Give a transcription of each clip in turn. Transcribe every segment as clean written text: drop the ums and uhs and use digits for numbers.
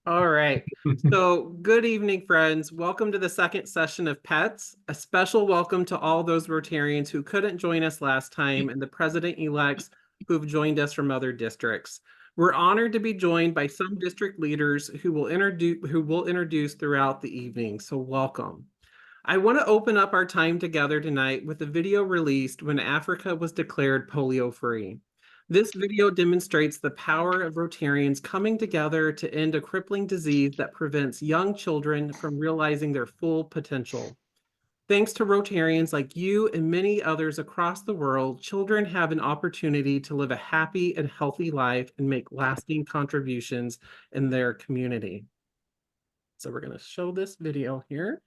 All right. So, good evening, friends. Welcome to the second session of PETS. A special welcome to all those Rotarians who couldn't join us last time and the president-elects who've joined us from other districts. We're honored to be joined by some district leaders who will introduce throughout the evening. So, welcome. I want to open up our time together tonight with a video released when Africa was declared polio-free. This video demonstrates the power of Rotarians coming together to end a crippling disease that prevents young children from realizing their full potential. Thanks to Rotarians like you and many others across the world, children have an opportunity to live a happy and healthy life and make lasting contributions in their community. So we're going to show this video here.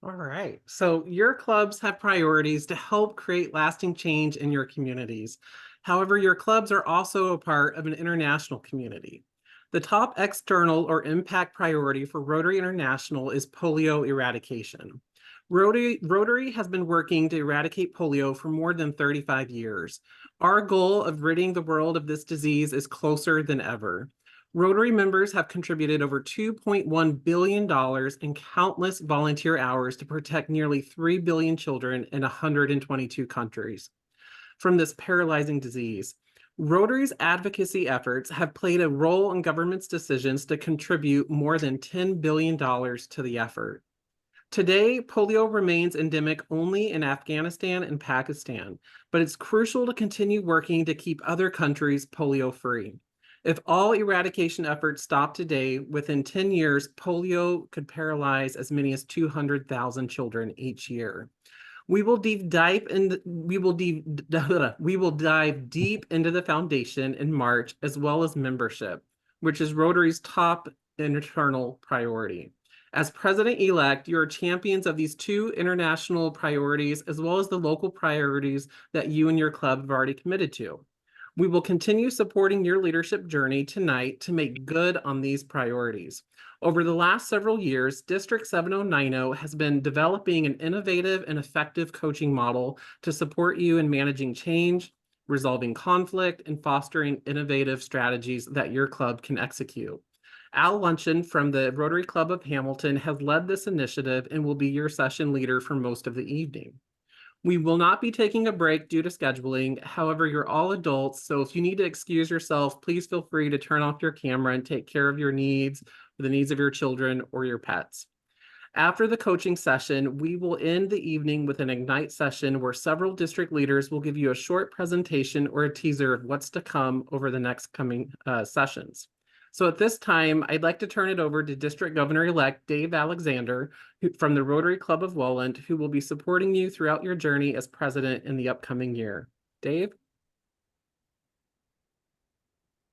All right. So your clubs have priorities to help create lasting change in your communities. However, your clubs are also a part of an international community. The top external or impact priority for Rotary International is polio eradication. Rotary has been working to eradicate polio for more than 35 years. Our goal of ridding the world of this disease is closer than ever. Rotary members have contributed over $2.1 billion in countless volunteer hours to protect nearly 3 billion children in 122 countries from this paralyzing disease. Rotary's advocacy efforts have played a role in government's decisions to contribute more than $10 billion to the effort. Today, polio remains endemic only in Afghanistan and Pakistan, but it's crucial to continue working to keep other countries polio-free. If all eradication efforts stop today, within 10 years, polio could paralyze as many as 200,000 children each year. We will dive deep into the foundation in March, as well as membership, which is Rotary's top internal priority. As president-elect, you are champions of these two international priorities, as well as the local priorities that you and your club have already committed to. We will continue supporting your leadership journey tonight to make good on these priorities. Over the last several years, District 7090 has been developing an innovative and effective coaching model to support you in managing change, resolving conflict, and fostering innovative strategies that your club can execute. Al Luncheon from the Rotary Club of Hamilton has led this initiative and will be your session leader for most of the evening. We will not be taking a break due to scheduling. However, you're all adults, so if you need to excuse yourself, please feel free to turn off your camera and take care of your needs, or the needs of your children or your pets. After the coaching session, we will end the evening with an Ignite session where several district leaders will give you a short presentation or a teaser of what's to come over the next coming sessions. So at this time, I'd like to turn it over to District Governor-elect Dave Alexander from the Rotary Club of Welland, who will be supporting you throughout your journey as president in the upcoming year. Dave?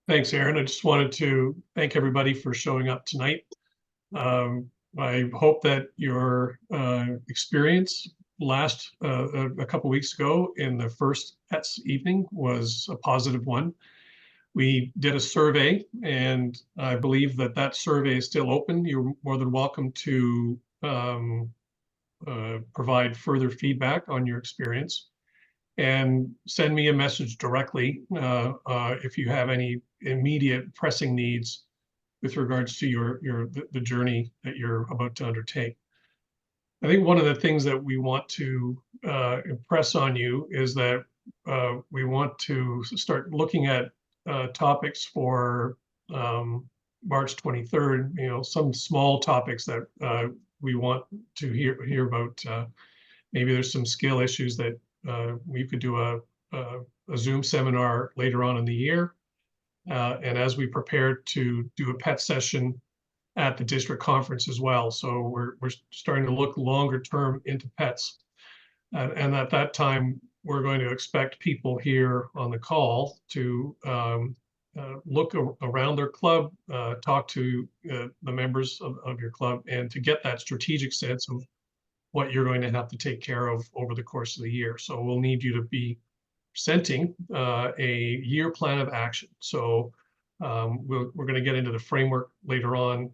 Thanks, Aaron. I just wanted to thank everybody for showing up tonight. I hope that your experience a couple weeks ago in the first PETS evening was a positive one. We did a survey, and I believe that survey is still open. You're more than welcome to provide further feedback on your experience, and send me a message directly if you have any immediate pressing needs with regards to the journey that you're about to undertake. I think one of the things that we want to impress on you is that we want to start looking at topics for March 23rd, some small topics that we want to hear about. Maybe there's some skill issues that we could do a Zoom seminar later on in the year. And as we prepare to do a PET session at the district conference as well. So we're starting to look longer term into PETs. And at that time, we're going to expect people here on the call to look around their club, talk to the members of your club, and to get that strategic sense of what you're going to have to take care of over the course of the year. So we'll need you to be presenting a year plan of action. So we're going to get into the framework later on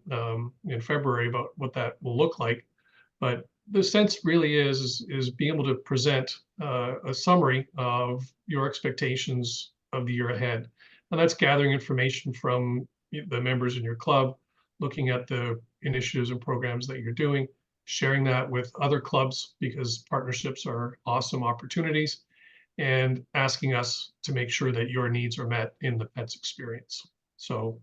in February about what that will look like. But the sense really is being able to present a summary of your expectations of the year ahead. And that's gathering information from the members in your club, looking at the initiatives and programs that you're doing, sharing that with other clubs, because partnerships are awesome opportunities, and asking us to make sure that your needs are met in the PETS experience. So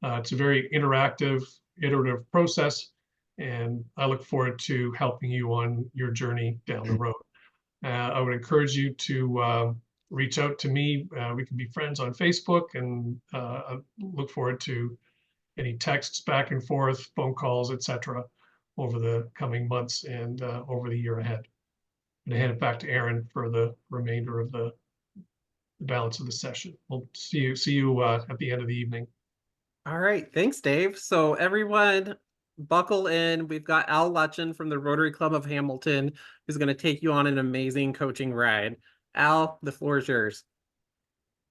it's a very interactive, iterative process, and I look forward to helping you on your journey down the road. I would encourage you to reach out to me. We can be friends on Facebook, and I look forward to any texts back and forth, phone calls, etc., over the coming months and over the year ahead. I'm going to hand it back to Aaron for the remainder of the balance of the session. We'll see you at the end of the evening. All right, thanks, Dave. So everyone, buckle in. We've got Al Luncheon from the Rotary Club of Hamilton, who's going to take you on an amazing coaching ride. Al, the floor is yours.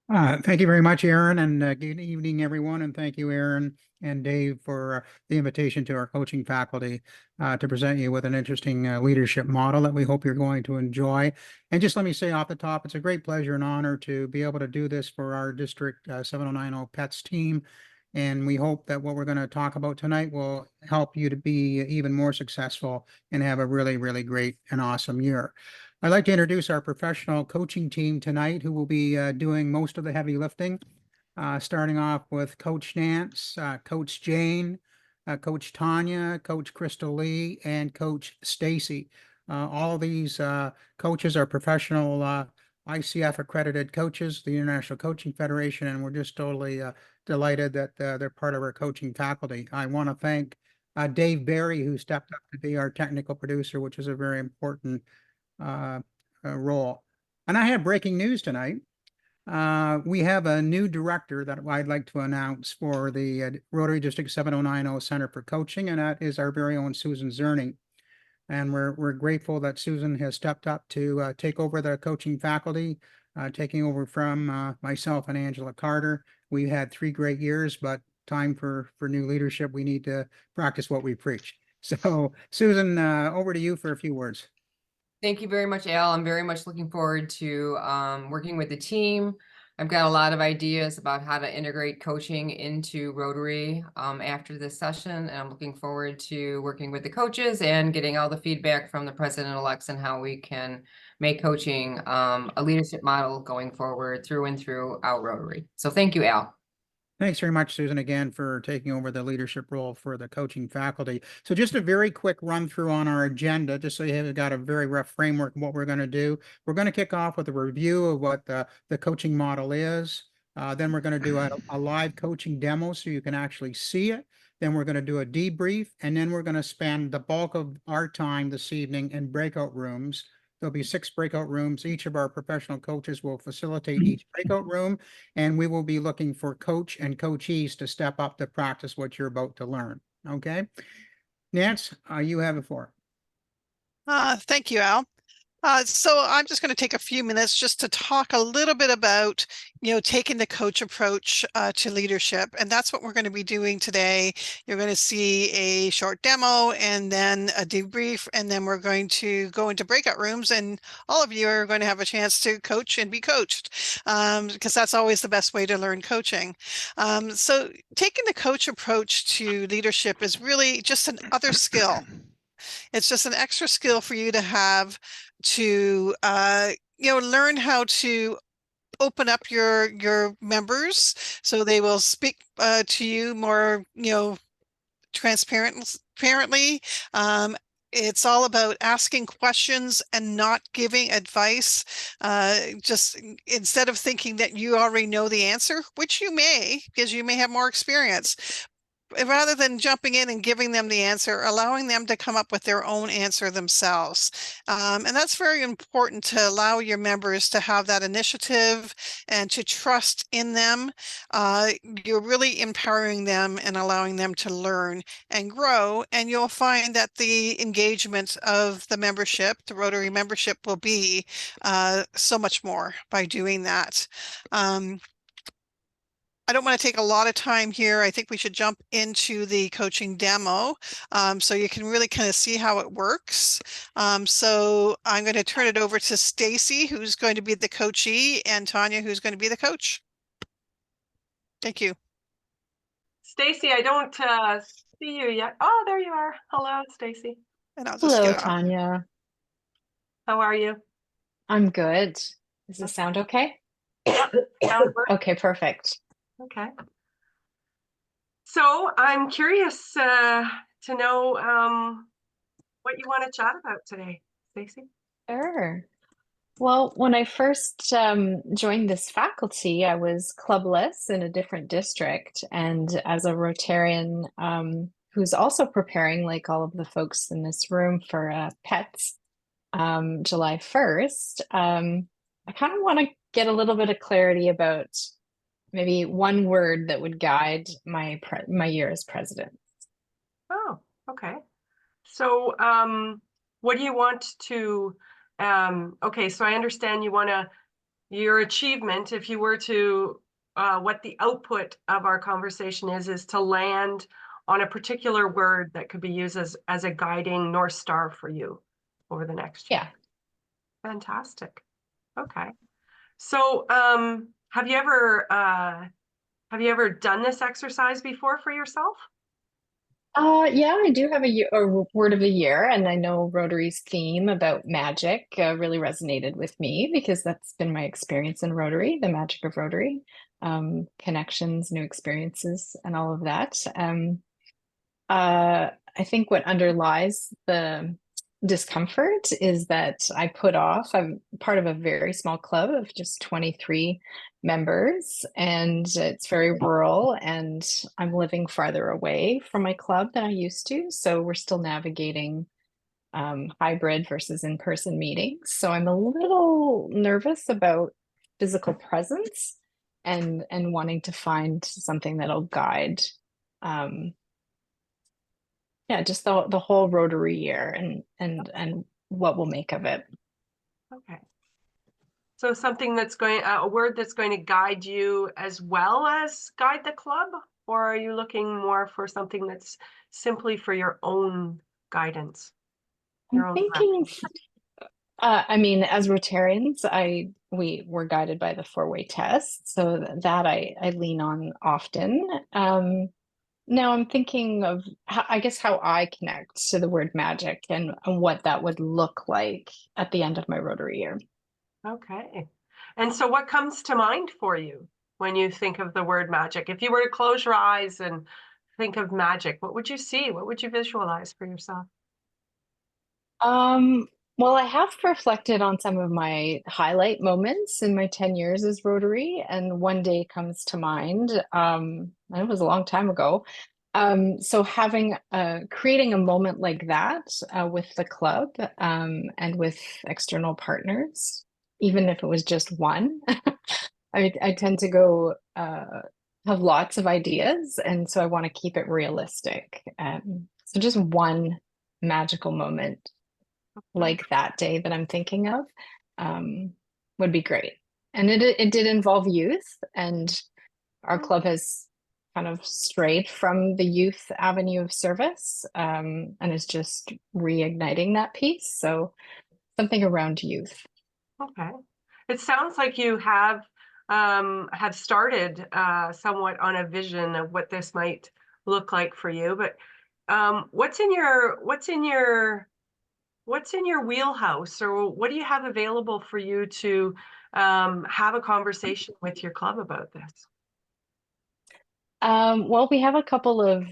Thank you very much, Aaron, and good evening, everyone. And thank you, Aaron and Dave, for the invitation to our coaching faculty to present you with an interesting leadership model that we hope you're going to enjoy. And just let me say off the top, it's a great pleasure and honor to be able to do this for our District 7090 PETS team. And we hope that what we're going to talk about tonight will help you to be even more successful and have a really, really great and awesome year. I'd like to introduce our professional coaching team tonight, who will be doing most of the heavy lifting, starting off with Coach Nance, Coach Jane, Coach Tanya, Coach Crystal Lee, and Coach Stacy. All of these coaches are professional ICF accredited coaches, the International Coaching Federation, and we're just totally delighted that they're part of our coaching faculty. I want to thank Dave Barry, who stepped up to be our technical producer, which is a very important role. And I have breaking news tonight. We have a new director that I'd like to announce for the Rotary District 7090 Center for Coaching, and that is our very own Susan Zerning. And we're grateful that Susan has stepped up to take over the coaching faculty, taking over from myself and Angela Carter. We've had 3 great years, but time for new leadership. We need to practice what we preach. So Susan, over to you for a few words. Thank you very much, Al. I'm very much looking forward to working with the team. I've got a lot of ideas about how to integrate coaching into Rotary after this session, and I'm looking forward to working with the coaches and getting all the feedback from the president-elects and how we can make coaching a leadership model going forward through and throughout Rotary. So thank you, Al. Thanks very much, Susan, again, for taking over the leadership role for the coaching faculty. So just a very quick run through on our agenda, just so you have got a very rough framework of what we're going to do. We're going to kick off with a review of what the coaching model is. Then we're going to do a live coaching demo so you can actually see it. Then we're going to do a debrief, and then we're going to spend the bulk of our time this evening in breakout rooms. There'll be 6 breakout rooms. Each of our professional coaches will facilitate each breakout room, and we will be looking for coach and coachees to step up to practice what you're about to learn. Okay. Nance, you have the floor. Thank you, Al. So I'm just going to take a few minutes just to talk a little bit about, taking the coach approach to leadership. And that's what we're going to be doing today. You're going to see a short demo and then a debrief, and then we're going to go into breakout rooms, and all of you are going to have a chance to coach and be coached, because that's always the best way to learn coaching. So taking the coach approach to leadership is really just another skill. It's just an extra skill for you to have to, learn how to open up your members so they will speak to you more, transparently. It's all about asking questions and not giving advice. Just instead of thinking that you already know the answer, which you may, because you may have more experience, rather than jumping in and giving them the answer, allowing them to come up with their own answer themselves. And that's very important to allow your members to have that initiative and to trust in them. You're really empowering them and allowing them to learn and grow. And you'll find that the engagement of the membership, the Rotary membership, will be so much more by doing that. I don't want to take a lot of time here. I think we should jump into the coaching demo so you can really kind of see how it works. So I'm going to turn it over to Stacy, who's going to be the coachee, and Tanya, who's going to be the coach. Thank you. Stacy, I don't see you yet. Oh, there you are. Hello, Stacy. And I'll just Hello, get on. Tanya. How are you? I'm good. Does this sound okay? Yep, sounds good. Okay, perfect. Okay. So I'm curious to know what you want to chat about today, Stacy. Sure. Well, when I first joined this faculty, I was clubless in a different district. And as a Rotarian who's also preparing, like all of the folks in this room, for PETS July 1st, I kind of want to get a little bit of clarity about maybe one word that would guide my year as president. Oh, okay. So what do you want to, okay, so I understand you want to, your achievement, if you were to, what the output of our conversation is to land on a particular word that could be used as a guiding North Star for you over the next year. Yeah. Fantastic. Okay. So have you ever done this exercise before for yourself? Yeah, I do have a word of the year, and I know Rotary's theme about magic really resonated with me because that's been my experience in Rotary, the magic of Rotary, connections, new experiences, and all of that. I think what underlies the discomfort is that I'm part of a very small club of just 23 members, and it's very rural, and I'm living farther away from my club than I used to. So we're still navigating hybrid versus in-person meetings. So I'm a little nervous about physical presence and wanting to find something that'll guide yeah, just the whole Rotary year and what we'll make of it. Okay. So something that's a word that's going to guide you as well as guide the club, or are you looking more for something that's simply for your own guidance? Your I'm own thinking, direction? I mean, as Rotarians, we were guided by the four-way test, so that I lean on often. Now I'm thinking of I guess how I connect to the word magic and what that would look like at the end of my Rotary year. Okay. And so what comes to mind for you when you think of the word magic? If you were to close your eyes and think of magic, what would you see? What would you visualize for yourself? Um, well, I have reflected on some of my highlight moments in my 10 years as Rotary, and one day comes to mind. It was a long time ago. So creating a moment like that with the club and with external partners, even if it was just one, I tend to go have lots of ideas, and so I want to keep it realistic. So just one magical moment like that day that I'm thinking of would be great. And it did involve youth, and our club has kind of strayed from the youth avenue of service and is just reigniting that piece. So something around youth. Okay. It sounds like you have started somewhat on a vision of what this might look like for you, but what's in your wheelhouse, or what do you have available for you to have a conversation with your club about this? Well, we have a couple of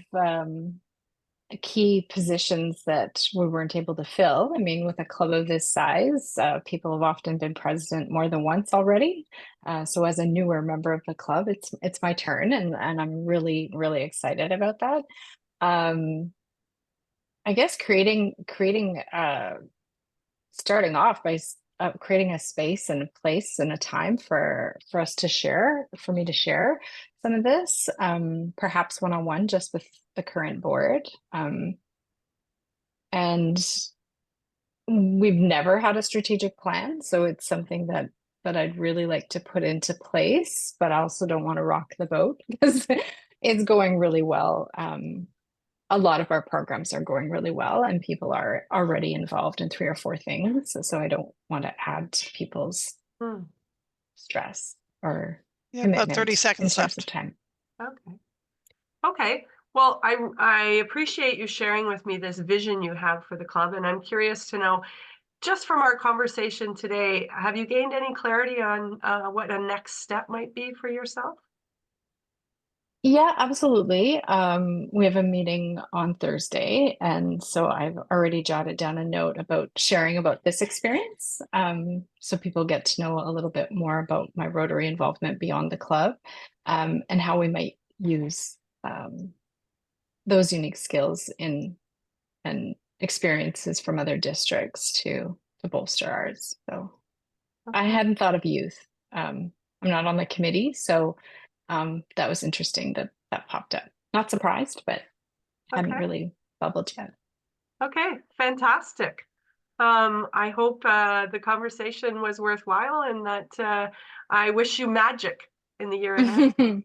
key positions that we weren't able to fill. I mean, with a club of this size, people have often been president more than once already. So as a newer member of the club, it's my turn, and I'm really, really excited about that. I guess starting off by creating a space and a place and a time for us to share, for me to share some of this, perhaps one-on-one just with the current board. And we've never had a strategic plan, so it's something that I'd really like to put into place, but I also don't want to rock the boat because it's going really well. A lot of our programs are going really well, and people are already involved in 3 or 4 things. So I don't want to add to people's stress or Yeah, about commitment 30 in seconds terms of left. time. Okay. Okay. Well, I appreciate you sharing with me this vision you have for the club, and I'm curious to know, just from our conversation today, have you gained any clarity on what a next step might be for yourself? Yeah, absolutely. We have a meeting on Thursday, and so I've already jotted down a note about sharing about this experience, so people get to know a little bit more about my Rotary involvement beyond the club, and how we might use those unique skills and experiences from other districts to bolster ours. So I hadn't thought of youth. I'm not on the committee, so that was interesting that popped up. Not surprised, but hadn't Okay. really bubbled yet. Okay, fantastic. I hope the conversation was worthwhile, and that I wish you magic in the year ahead.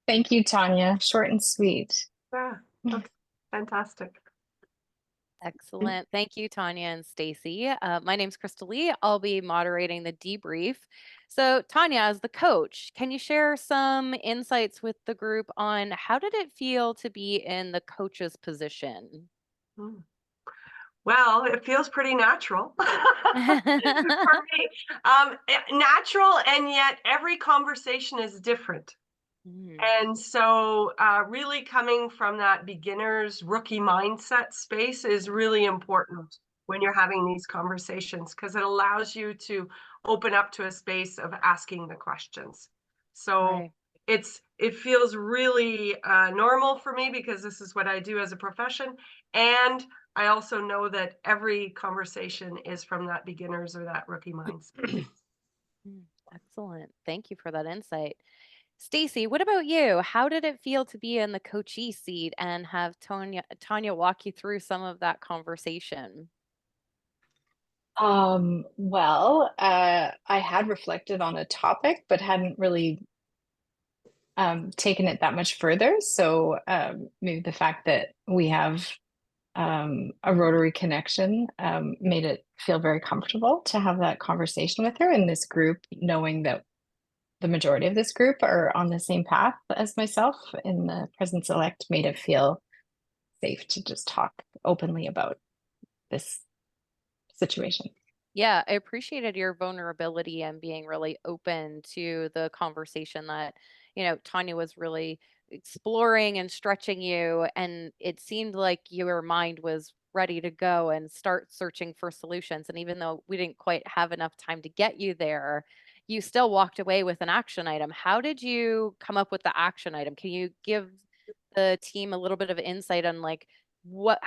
Thank you, Tanya. Short and sweet. Yeah, okay, fantastic. Excellent. Thank you, Tanya and Stacy. My name's Crystal Lee. I'll be moderating the debrief. So, Tanya, as the coach, can you share some insights with the group on how did it feel to be in the coach's position? Well, it feels pretty natural for me. Natural, and yet every conversation is different. Mm, And so really coming from that beginner's rookie mindset space is really important when you're having these conversations, because it allows you to open up to a space of asking the questions. So right. it feels really normal for me, because this is what I do as a profession. And I also know that every conversation is from that beginner's or that rookie mindset. Excellent. Thank you for that insight. Stacy, what about you? How did it feel to be in the coachee seat and have Tanya walk you through some of that conversation? Well, I had reflected on a topic, but hadn't really taken it that much further. So maybe the fact that we have a Rotary connection made it feel very comfortable to have that conversation with her in this group, knowing that the majority of this group are on the same path as myself in the President-elect, made it feel safe to just talk openly about this situation. Yeah, I appreciated your vulnerability and being really open to the conversation that, Tanya was really exploring and stretching you. And it seemed like your mind was ready to go and start searching for solutions. And even though we didn't quite have enough time to get you there, you still walked away with an action item. How did you come up with the action item? Can you give the team a little bit of insight on like what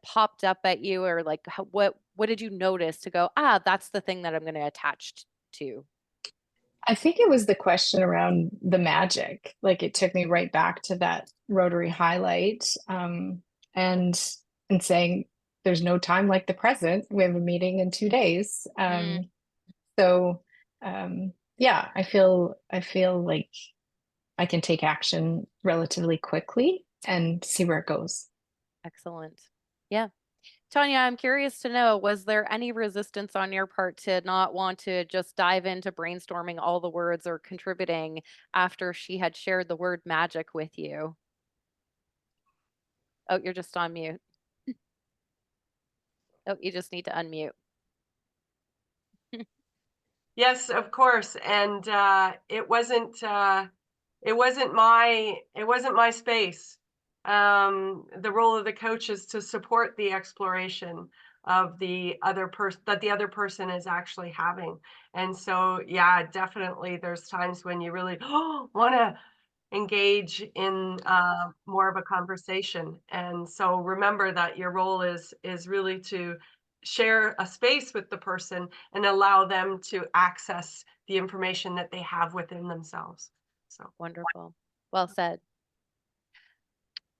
popped up at you, or like what did you notice to go, that's the thing that I'm going to attach to? I think it was the question around the magic. Like it took me right back to that Rotary highlight, and saying there's no time like the present. We have a meeting in 2 days. So yeah, I feel like I can take action relatively quickly and see where it goes. Excellent. Yeah. Tanya, I'm curious to know, was there any resistance on your part to not want to just dive into brainstorming all the words or contributing after she had shared the word magic with you? Oh, you're just on mute. Oh, you just need to unmute. Yes, of course. And it wasn't my space. The role of the coach is to support the exploration of the other person that the other person is actually having. And so, yeah, definitely there's times when you really want to engage in more of a conversation. And so remember that your role is really to share a space with the person and allow them to access the information that they have within themselves. So Wonderful. Well said.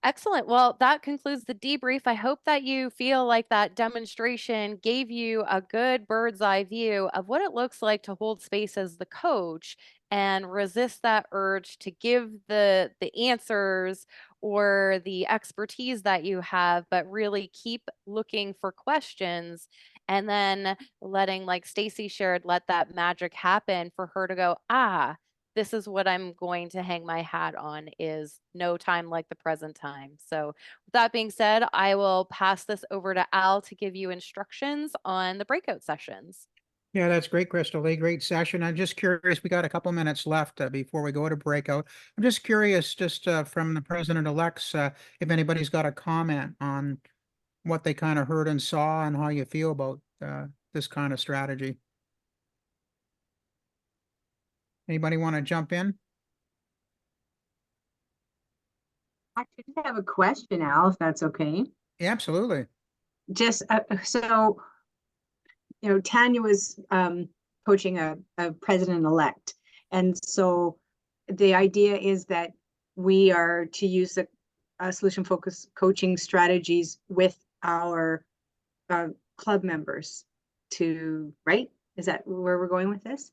Excellent. Well, that concludes the debrief. I hope that you feel like that demonstration gave you a good bird's eye view of what it looks like to hold space as the coach and resist that urge to give the answers or the expertise that you have, but really keep looking for questions and then letting, like Stacy shared, let that magic happen for her to go, this is what I'm going to hang my hat on, is no time like the present time. So with that being said, I will pass this over to Al to give you instructions on the breakout sessions. Yeah, that's great, Crystal Lee. Great session. I'm just curious, we got a couple minutes left before we go to breakout. I'm just curious, from the president-elects, if anybody's got a comment on what they kind of heard and saw and how you feel about this kind of strategy. Anybody want to jump in? I just have a question, Al, if that's okay. Yeah, absolutely. Just so, Tanya was coaching a president-elect. And so the idea is that we are to use the solution-focused coaching strategies with our club members right? Is that where we're going with this?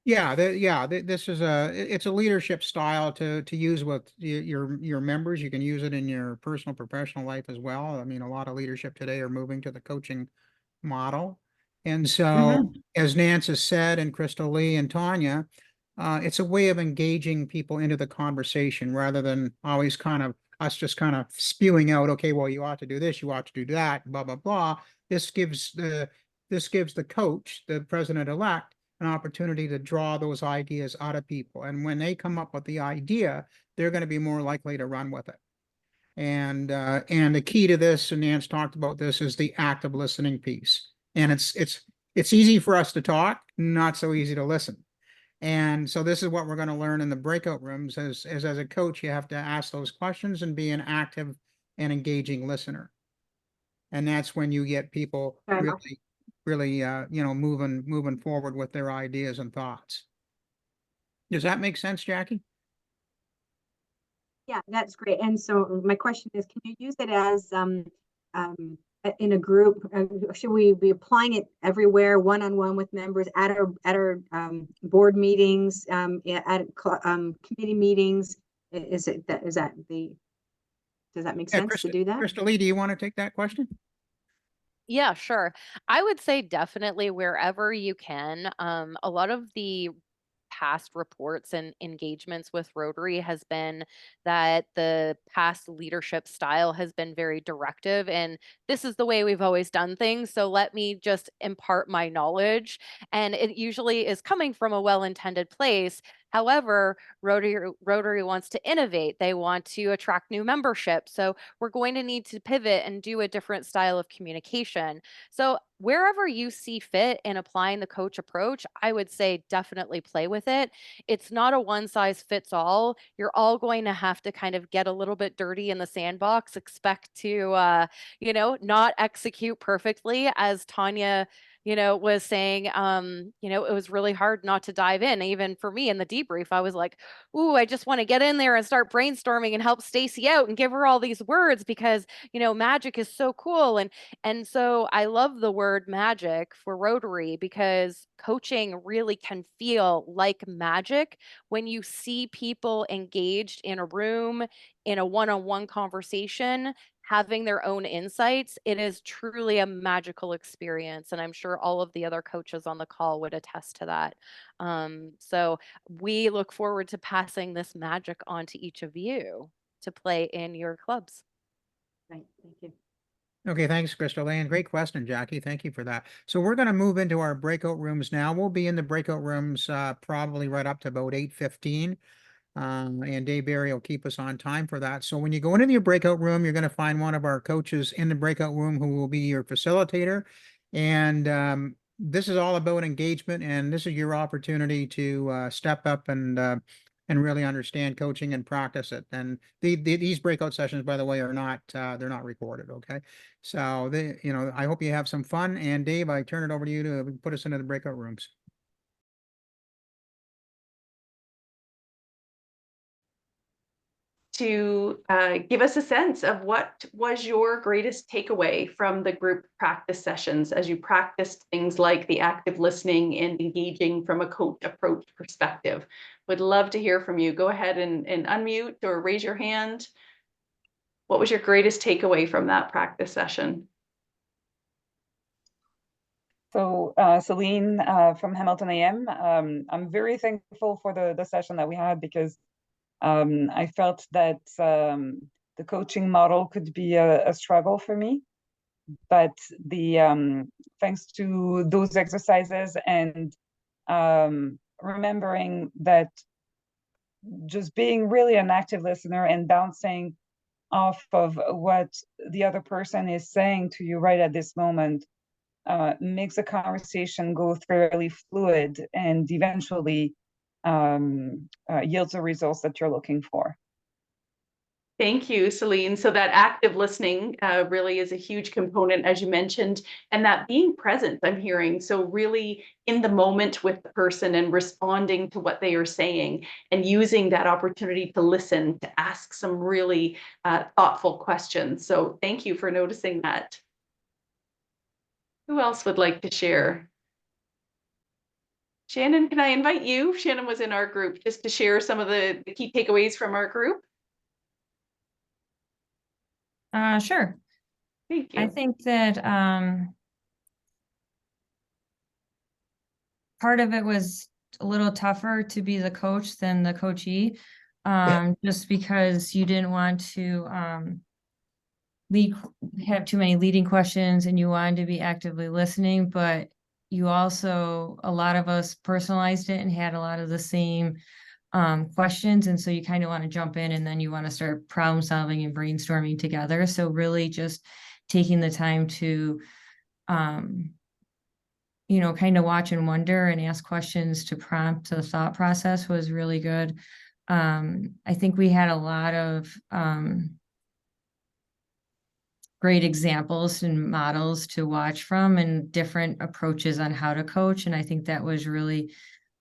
Yeah, this is it's a leadership style to use with your members. You can use it in your personal, professional life as well. I mean, a lot of leadership today are moving to the coaching model. And so, as Nance has said, and Crystal Lee and Tanya, it's a way of engaging people into the conversation rather than always kind of just kind of spewing out, okay, well, you ought to do this, you ought to do that, blah, blah, blah. This gives the coach, the president-elect, an opportunity to draw those ideas out of people. And when they come up with the idea, they're going to be more likely to run with it. And the key to this, and Nance talked about this, is the active listening piece. And it's easy for us to talk, not so easy to listen. And so this is what we're going to learn in the breakout rooms. As a coach, you have to ask those questions and be an active and engaging listener. And that's when you get people really moving forward with their ideas and thoughts. Does that make sense, Jackie? Yeah, that's great. And so my question is, can you use it as in a group? Should we be applying it everywhere, one-on-one with members at our board meetings, at committee meetings? Does that make sense to do that? Crystal Lee, do you want to take that question? Yeah, sure. I would say definitely wherever you can. A lot of the past reports and engagements with Rotary has been that the past leadership style has been very directive, and this is the way we've always done things. So let me just impart my knowledge. And it usually is coming from a well-intended place. However, Rotary wants to innovate. They want to attract new membership. So we're going to need to pivot and do a different style of communication. So wherever you see fit in applying the coach approach, I would say definitely play with it. It's not a one size fits all. You're all going to have to kind of get a little bit dirty in the sandbox, expect to, not execute perfectly, as Tanya was saying, it was really hard not to dive in. Even for me in the debrief, I was like, ooh, I just want to get in there and start brainstorming and help Stacy out and give her all these words because, magic is so cool. And so I love the word magic for Rotary because coaching really can feel like magic when you see people engaged in a room, in a one-on-one conversation, having their own insights. It is truly a magical experience. And I'm sure all of the other coaches on the call would attest to that. So we look forward to passing this magic on to each of you to play in your clubs. Right, thank you. Okay, thanks, Crystal Ann. Great question, Jackie. Thank you for that. So we're going to move into our breakout rooms now. We'll be in the breakout rooms probably right up to about 8:15. And Dave Barry will keep us on time for that. So when you go into your breakout room, you're going to find one of our coaches in the breakout room who will be your facilitator. And this is all about engagement, and this is your opportunity to step up and really understand coaching and practice it. And these breakout sessions, by the way, are not they're not recorded. Okay, so I hope you have some fun. And Dave, I turn it over to you to put us into the breakout rooms. To give us a sense of what was your greatest takeaway from the group practice sessions as you practiced things like the active listening and engaging from a coach approach perspective. Would love to hear from you. Go ahead and unmute or raise your hand. What was your greatest takeaway from that practice session? So Celine from Hamilton AM, I'm very thankful for the session that we had because I felt that the coaching model could be a struggle for me, but thanks to those exercises and remembering that just being really an active listener and bouncing off of what the other person is saying to you right at this moment makes the conversation go fairly fluid and eventually yields the results that you're looking for. Thank you, Celine. So that active listening really is a huge component, as you mentioned, and that being present, I'm hearing. So really in the moment with the person and responding to what they are saying and using that opportunity to listen, to ask some really thoughtful questions. So thank you for noticing that. Who else would like to share? Shannon, can I invite you? Shannon was in our group just to share some of the key takeaways from our group. Sure. Thank you. I think that part of it was a little tougher to be the coach than the coachee, just because you didn't want to have too many leading questions and you wanted to be actively listening, but you also, a lot of us personalized it and had a lot of the same questions. And so you kind of want to jump in and then you want to start problem solving and brainstorming together. So really just taking the time to, you know, kind of watch and wonder and ask questions to prompt the thought process was really good. I think we had a lot of great examples and models to watch from and different approaches on how to coach. And I think that was really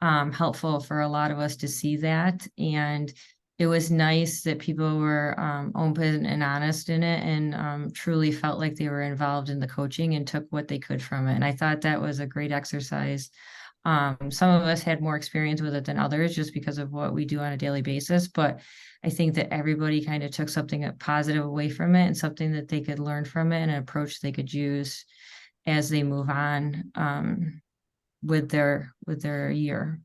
helpful for a lot of us to see that. And it was nice that people were open and honest in it and truly felt like they were involved in the coaching and took what they could from it. And I thought that was a great exercise. Some of us had more experience with it than others just because of what we do on a daily basis. But I think that everybody kind of took something positive away from it and something that they could learn from it and an approach they could use as they move on with their year.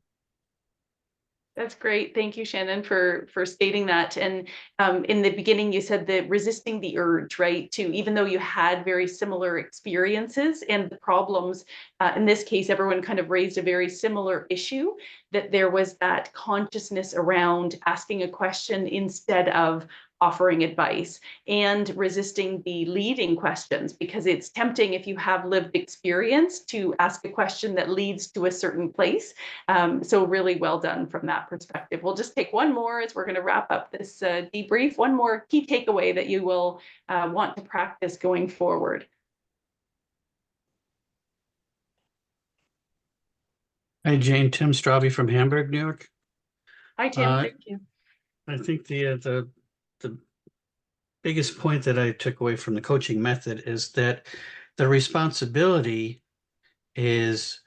That's great. Thank you, Shannon, for stating that. And in the beginning, you said that resisting the urge, right? To even though you had very similar experiences and the problems, in this case, everyone kind of raised a very similar issue, that there was that consciousness around asking a question instead of offering advice and resisting the leading questions, because it's tempting if you have lived experience to ask a question that leads to a certain place. So really well done from that perspective. We'll just take one more as we're going to wrap up this debrief. One more key takeaway that you will want to practice going forward. Hi, Jane. Tim Straube from Hamburg, New York. Hi, Tim. Thank you. I think the biggest point that I took away from the coaching method is that the responsibility is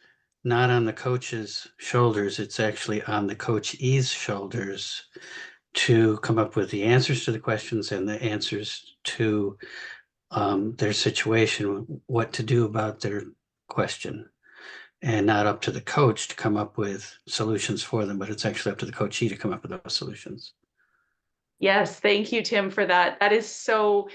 not on the coach's shoulders. It's actually on the coachee's shoulders to come up with the answers to the questions and the answers to their situation, what to do about their question, and not up to the coach to come up with solutions for them, but it's actually up to the coachee to come up with those solutions. Yes, thank you, Tim, for that. That is so,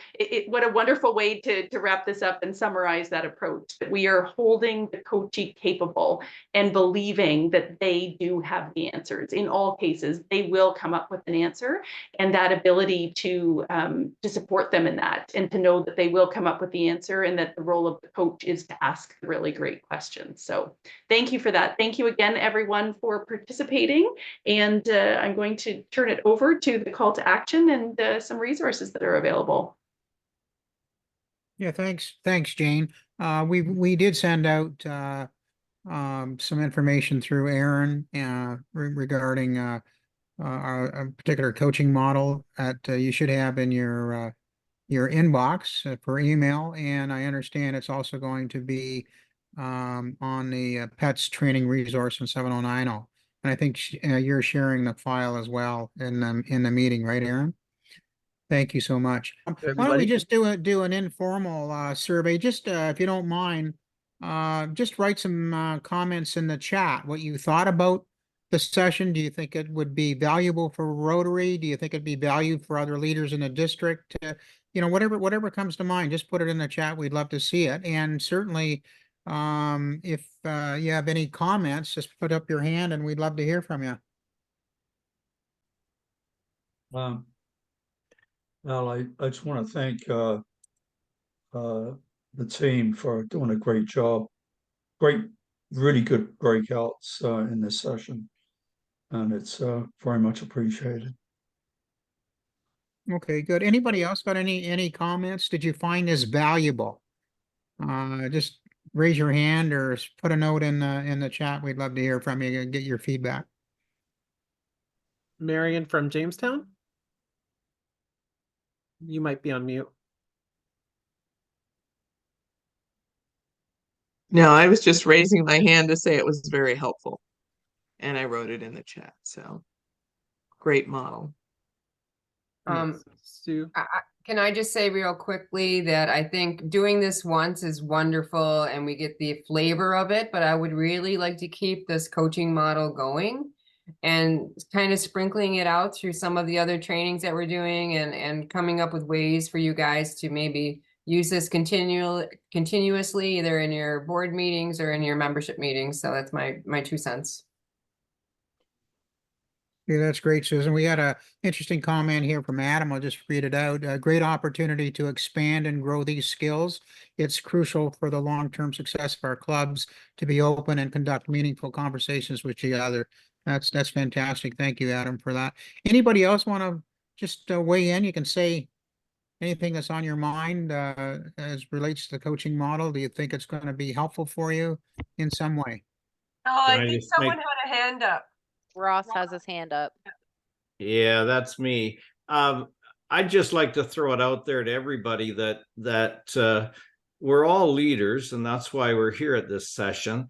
what a wonderful way to wrap this up and summarize that approach, that we are holding the coachee capable and believing that they do have the answers. In all cases, they will come up with an answer, and that ability to support them in that and to know that they will come up with the answer and that the role of the coach is to ask really great questions. So thank you for that. Thank you again, everyone, for participating. And I'm going to turn it over to the call to action and some resources that are available. Yeah, thanks, Jane. We did send out some information through Aaron regarding a particular coaching model that you should have in your inbox per email, and I understand it's also going to be on the PETS training resource in 7090. And I think you're sharing the file as well in the meeting, right, Aaron? Thank you so much. Why don't we just do an informal survey? Just if you don't mind, just write some comments in the chat. What you thought about the session? Do you think it would be valuable for Rotary? Do you think it'd be valued for other leaders in the district? You know, whatever comes to mind, just put it in the chat. We'd love to see it. And certainly, if you have any comments, just put up your hand and we'd love to hear from you. Well, I just want to thank the team for doing a great job. Really good breakouts in this session, and it's very much appreciated. Okay, good. Anybody else got any comments? Did you find this valuable? Just raise your hand or put a note in the chat. We'd love to hear from you and get your feedback. Marion from Jamestown? You might be on mute. No, I was just raising my hand to say it was very helpful. And I wrote it in the chat. So great model. Sue? Can I just say real quickly that I think doing this once is wonderful and we get the flavor of it, but I would really like to keep this coaching model going and kind of sprinkling it out through some of the other trainings that we're doing and coming up with ways for you guys to maybe use this continuously, either in your board meetings or in your membership meetings. So that's my 2 cents. Yeah, that's great, Susan. We had a interesting comment here from Adam. I'll just read it out. A great opportunity to expand and grow these skills. It's crucial for the long-term success of our clubs to be open and conduct meaningful conversations with each other. That's fantastic. Thank you, Adam, for that. Anybody else want to just weigh in? You can say anything that's on your mind as relates to the coaching model. Do you think it's going to be helpful for you in some way? Oh, Can I I think just make- someone had a hand up. Ross has his hand up. Yeah, that's me. I'd just like to throw it out there to everybody that we're all leaders, and that's why we're here at this session.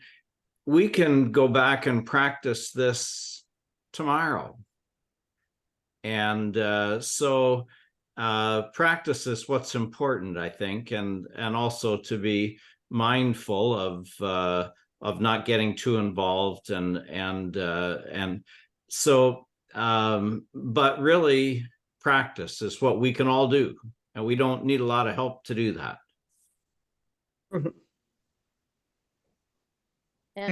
We can go back and practice this tomorrow. And so practice is what's important, I think, and also to be mindful of not getting too involved and so but really practice is what we can all do, and we don't need a lot of help to do that. And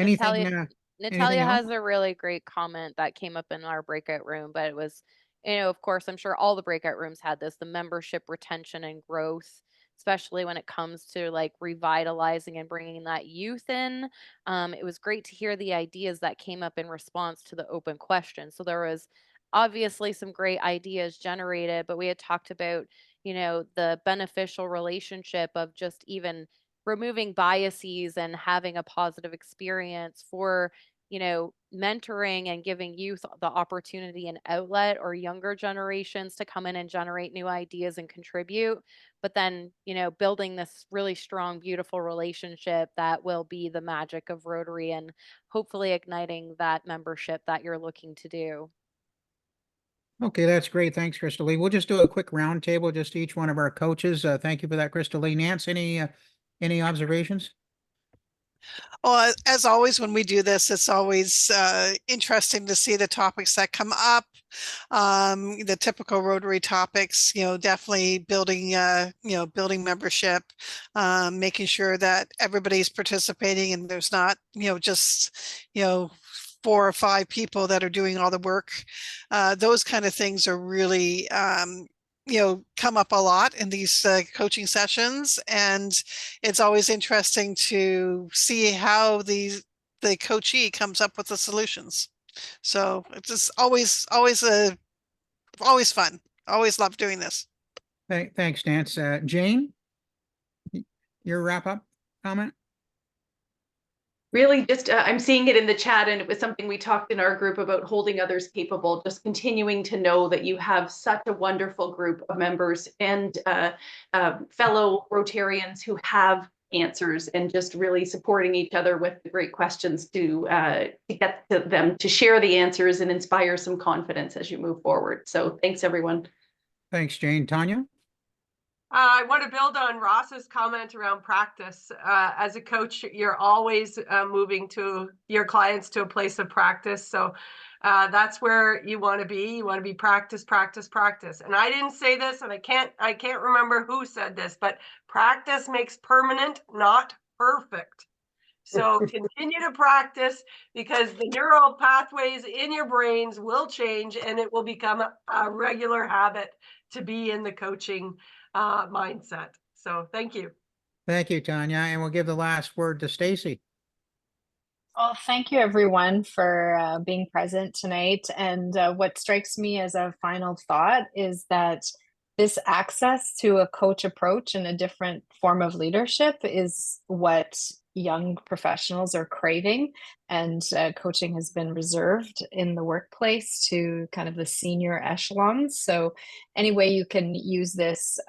Anything, Natalia anything else? has a really great comment that came up in our breakout room, but it was, of course, I'm sure all the breakout rooms had this, the membership retention and growth, especially when it comes to like revitalizing and bringing that youth in. It was great to hear the ideas that came up in response to the open question. So there was obviously some great ideas generated, but we had talked about, the beneficial relationship of just even removing biases and having a positive experience for, mentoring and giving youth the opportunity and outlet, or younger generations to come in and generate new ideas and contribute. But then, building this really strong, beautiful relationship that will be the magic of Rotary and hopefully igniting that membership that you're looking to do. Okay, that's great. Thanks, Crystal Lee. We'll just do a quick roundtable, just each one of our coaches. Thank you for that, Crystal Lee. Nance, any observations? Well, as always, when we do this, it's always interesting to see the topics that come up, the typical Rotary topics, definitely building, building membership, making sure that everybody's participating and there's not, just, 4 or 5 people that are doing all the work. Those kind of things are really, come up a lot in these coaching sessions, and it's always interesting to see how the coachee comes up with the solutions. So it's just always fun. Always love doing this. Thanks, Nance. Jane, your wrap up comment? Really just, I'm seeing it in the chat, and it was something we talked in our group about, holding others capable, just continuing to know that you have such a wonderful group of members and fellow Rotarians who have answers, and just really supporting each other with the great questions to get to them to share the answers and inspire some confidence as you move forward. So thanks, everyone. Thanks, Jane. Tanya? I want to build on Ross's comment around practice. As a coach, you're always moving to your clients to a place of practice. So that's where you want to be. You want to be practice, practice, practice. And I didn't say this, and I can't remember who said this, but practice makes permanent, not perfect. So continue to practice, because the neural pathways in your brains will change, and it will become a regular habit to be in the coaching mindset. So thank you. Thank you, Tanya. And we'll give the last word to Stacy. Well, thank you everyone for being present tonight. And what strikes me as a final thought is that this access to a coach approach and a different form of leadership is what young professionals are craving. And coaching has been reserved in the workplace to kind of the senior echelons. So any way you can use this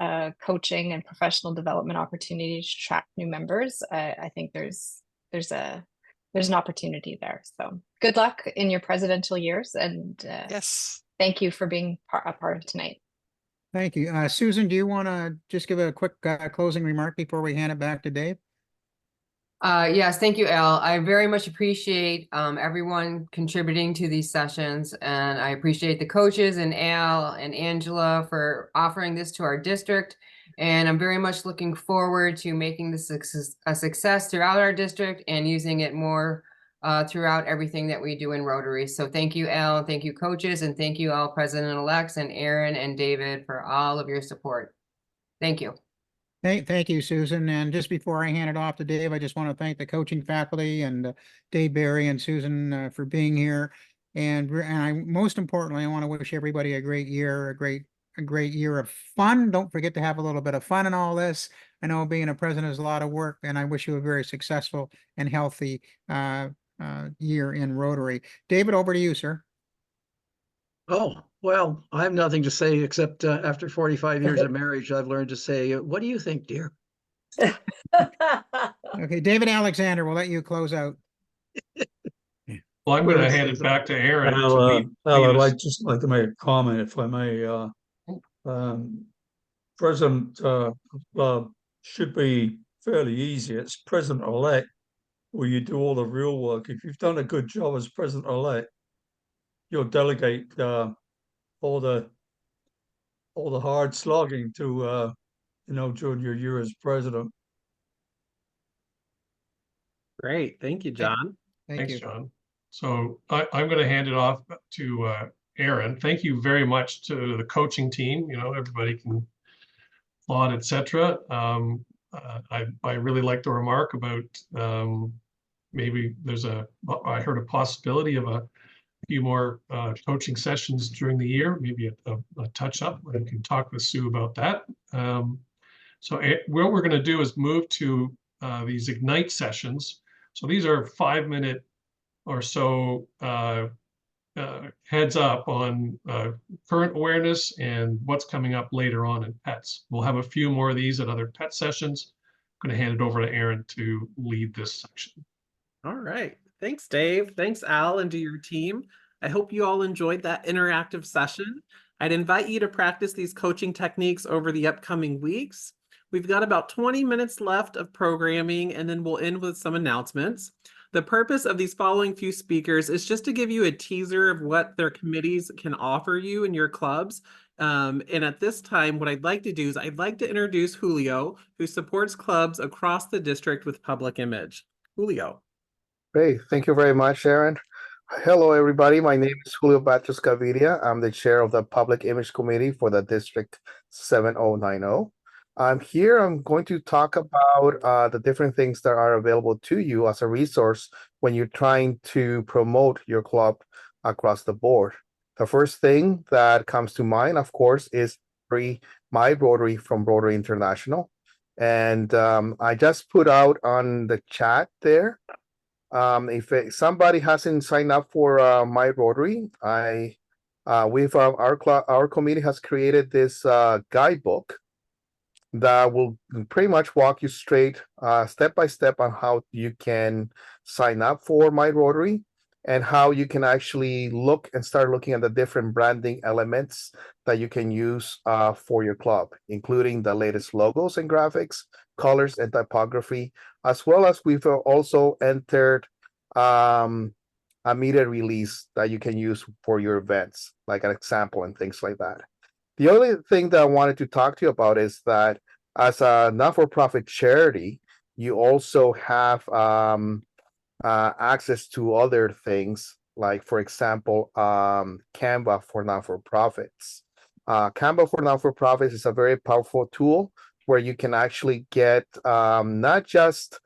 coaching and professional development opportunity to attract new members, I think there's an opportunity there. So good luck in your presidential years, and yes, thank you for being a part of tonight. Thank you. Susan, do you want to just give a quick closing remark before we hand it back to Dave? Yes, thank you, Al. I very much appreciate everyone contributing to these sessions, and I appreciate the coaches and Al and Angela for offering this to our district. And I'm very much looking forward to making this a success throughout our district and using it more throughout everything that we do in Rotary. So thank you, Al, and thank you, coaches, and thank you all president-elects and Aaron and David for all of your support. Thank you. Thank you, Susan. And just before I hand it off to Dave, I just want to thank the coaching faculty and Dave Barry and Susan for being here. And most importantly, I want to wish everybody a great year, a great year of fun. Don't forget to have a little bit of fun in all this. I know being a president is a lot of work, and I wish you a very successful and healthy year in Rotary. David, over to you, sir. Oh, well, I have nothing to say except after 45 years of marriage, I've learned to say, what do you think, dear? Okay, David Alexander, we'll let you close out. Well, I'm going to hand it back to Aaron. to Al, lead I'd us. just like to make a comment, if I may. President should be fairly easy. It's president-elect where you do all the real work. If you've done a good job as president-elect, you'll delegate all the hard slogging to during your year as president. Great. Thank you, John. Thanks, John. So I'm going to hand it off to Aaron. Thank you very much to the coaching team. Everybody can applaud, etc. I really like the remark about maybe I heard a possibility of a few more coaching sessions during the year, maybe a touch up. I can talk with Sue about that. So what we're going to do is move to these Ignite sessions. So these are 5-minute or so heads up on current awareness and what's coming up later on in pets. We'll have a few more of these at other pet sessions. I'm going to hand it over to Aaron to lead this section. All right. Thanks, Dave. Thanks, Al, and to your team. I hope you all enjoyed that interactive session. I'd invite you to practice these coaching techniques over the upcoming weeks. We've got about 20 minutes left of programming, and then we'll end with some announcements. The purpose of these following few speakers is just to give you a teaser of what their committees can offer you in your clubs. And at this time, what I'd like to do is I'd like to introduce Julio, who supports clubs across the district with public image. Julio. Great. Thank you very much, Aaron. Hello, everybody. My name is Julio Batres Gaviria. I'm the chair of the Public Image Committee for the District 7090. I'm going to talk about the different things that are available to you as a resource when you're trying to promote your club across the board. The first thing that comes to mind, of course, is My Rotary from Rotary International. And I just put out on the chat there. If somebody hasn't signed up for My Rotary, our committee has created this guidebook that will pretty much walk you straight step by step on how you can sign up for My Rotary and how you can actually start looking at the different branding elements that you can use for your club, including the latest logos and graphics, colors and typography, as well as we've also entered a media release that you can use for your events, like an example and things like that. The only thing that I wanted to talk to you about is that as a not-for-profit charity, you also have access to other things, like, for example, Canva for not-for-profits. Canva for not-for-profits is a very powerful tool where you can actually get not just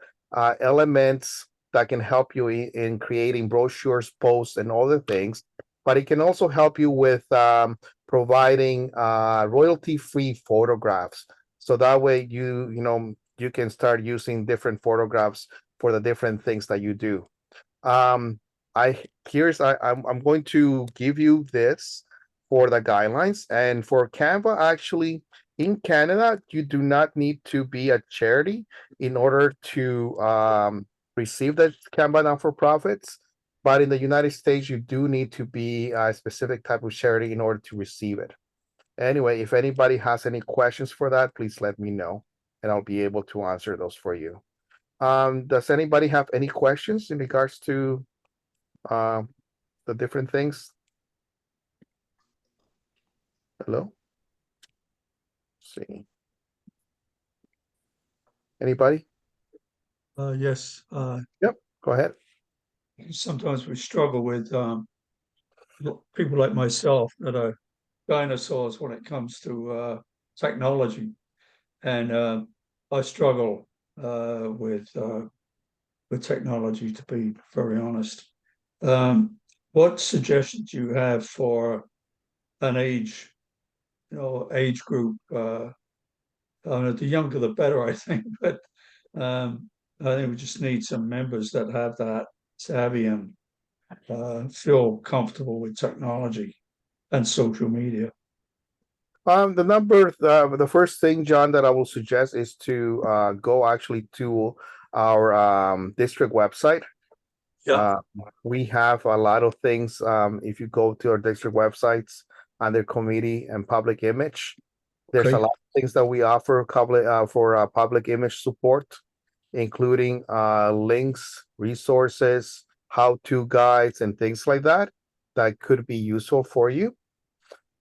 elements that can help you in creating brochures, posts, and other things, but it can also help you with providing royalty-free photographs. So that way you can start using different photographs for the different things that you do. I'm going to give you this for the guidelines. And for Canva, actually, in Canada, you do not need to be a charity in order to receive the Canva not-for-profits. But in the United States, you do need to be a specific type of charity in order to receive it. Anyway, if anybody has any questions for that, please let me know, and I'll be able to answer those for you. Does anybody have any questions in regards to the different things? Hello? Let's see. Anybody? Yes, Yep, go ahead. sometimes we struggle with people like myself that are dinosaurs when it comes to technology, and I struggle with technology, to be very honest. What suggestions do you have for an age group? The younger the better, I think, but I think we just need some members that have that savvy and feel comfortable with technology and social media. The first thing, John, that I will suggest is to go actually to our district website. Yeah. We have a lot of things. If you go to our district websites under committee and public image, there's Okay. a lot of things that we offer for public image support, including links, resources, how-to guides, and things like that could be useful for you.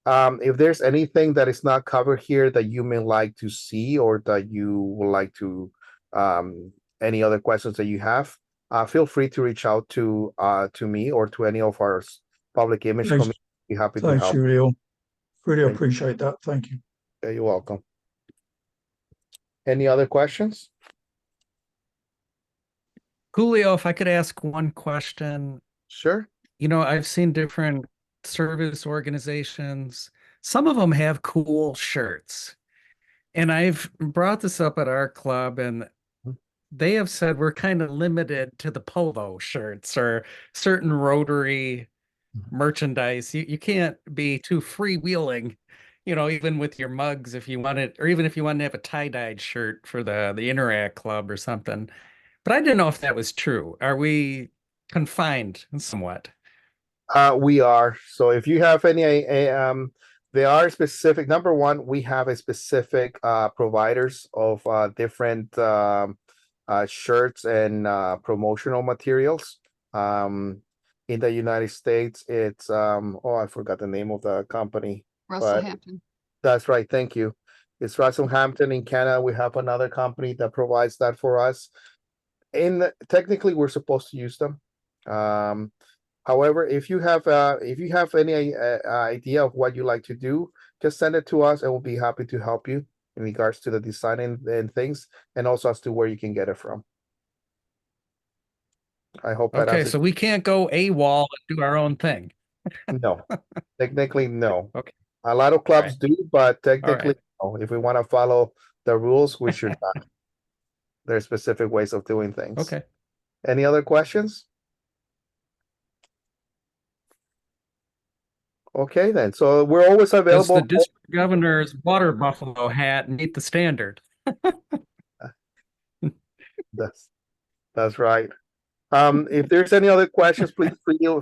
If there's anything that is not covered here that you may like to see, or that you would like to, any other questions that you have, feel free to reach out to me or to any of our public image Thanks. committee. Be happy to Thanks, help. Julio. Really Thank you. appreciate that. Thank you. Yeah, you're welcome. Any other questions? Julio, if I could ask one question. Sure. I've seen different service organizations. Some of them have cool shirts. And I've brought this up at our club, and they have said we're kind of limited to the polo shirts or certain Rotary merchandise. You can't be too freewheeling, even with your mugs if you wanted, or even if you wanted to have a tie-dyed shirt for the Interact Club or something. But I didn't know if that was true. Are we confined somewhat? We are. So if you have any, there are specific, number one, we have a specific providers of different shirts and promotional materials. In the United States, it's I forgot the name of the company. Russell but Hampton. That's right. Thank you. It's Russell Hampton. In Canada, we have another company that provides that for us. Technically, we're supposed to use them. However, if you have any idea of what you like to do, just send it to us, and we'll be happy to help you in regards to the design and things, and also as to where you can get it from. I hope that Okay, answers. so we can't go AWOL and do our own thing. No, technically, no. Okay. A lot of clubs do, but right. technically, no. If we want to follow the rules, we should not. There's specific ways of doing things. Okay. Any other questions? Okay, then. So we're always Does available. the district governor's water buffalo hat meet the standard? That's right. If there's any other questions, please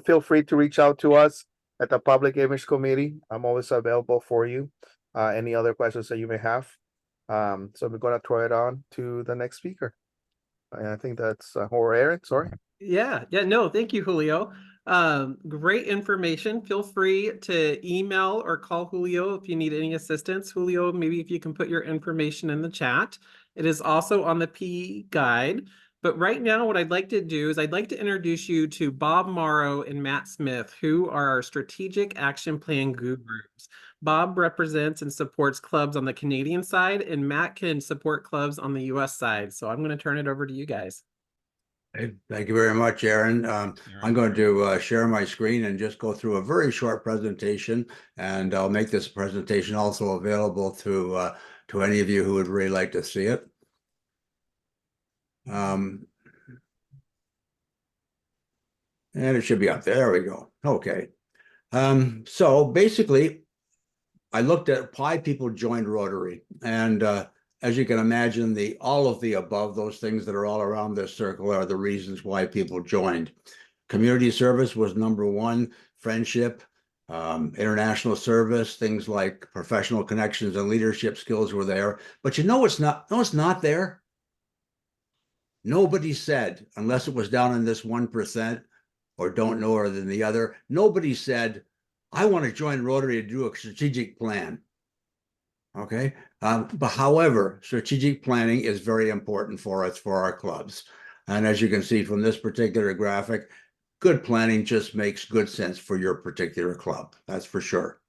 feel free to reach out to us at the Public Image Committee. I'm always available for you. Any other questions that you may have. So we're gonna throw it on to the next speaker. And I think that's or Aaron, sorry. Yeah, no, thank you, Julio. Great information. Feel free to email or call Julio if you need any assistance. Julio, maybe if you can put your information in the chat. It is also on the PE guide. But right now, what I'd like to do is I'd like to introduce you to Bob Morrow and Matt Smith, who are our strategic action plan gurus. Bob represents and supports clubs on the Canadian side, and Matt can support clubs on the US side. So I'm going to turn it over to you guys. Hey, thank you very much, Aaron. I'm going to share my screen and just go through a very short presentation, and I'll make this presentation also available to any of you who would really like to see it. And it should be up there. There we go. Okay. So basically, I looked at why people joined Rotary, and as you can imagine, all of the above, those things that are all around this circle, are the reasons why people joined. Community service was number one. Friendship, international service, things like professional connections and leadership skills were there. But it's not there. Nobody said, unless it was down in this 1% or don't know more than the other, nobody said, I want to join Rotary to do a strategic plan. Okay. But however, strategic planning is very important for us, for our clubs. And as you can see from this particular graphic, good planning just makes good sense for your particular club. That's for sure.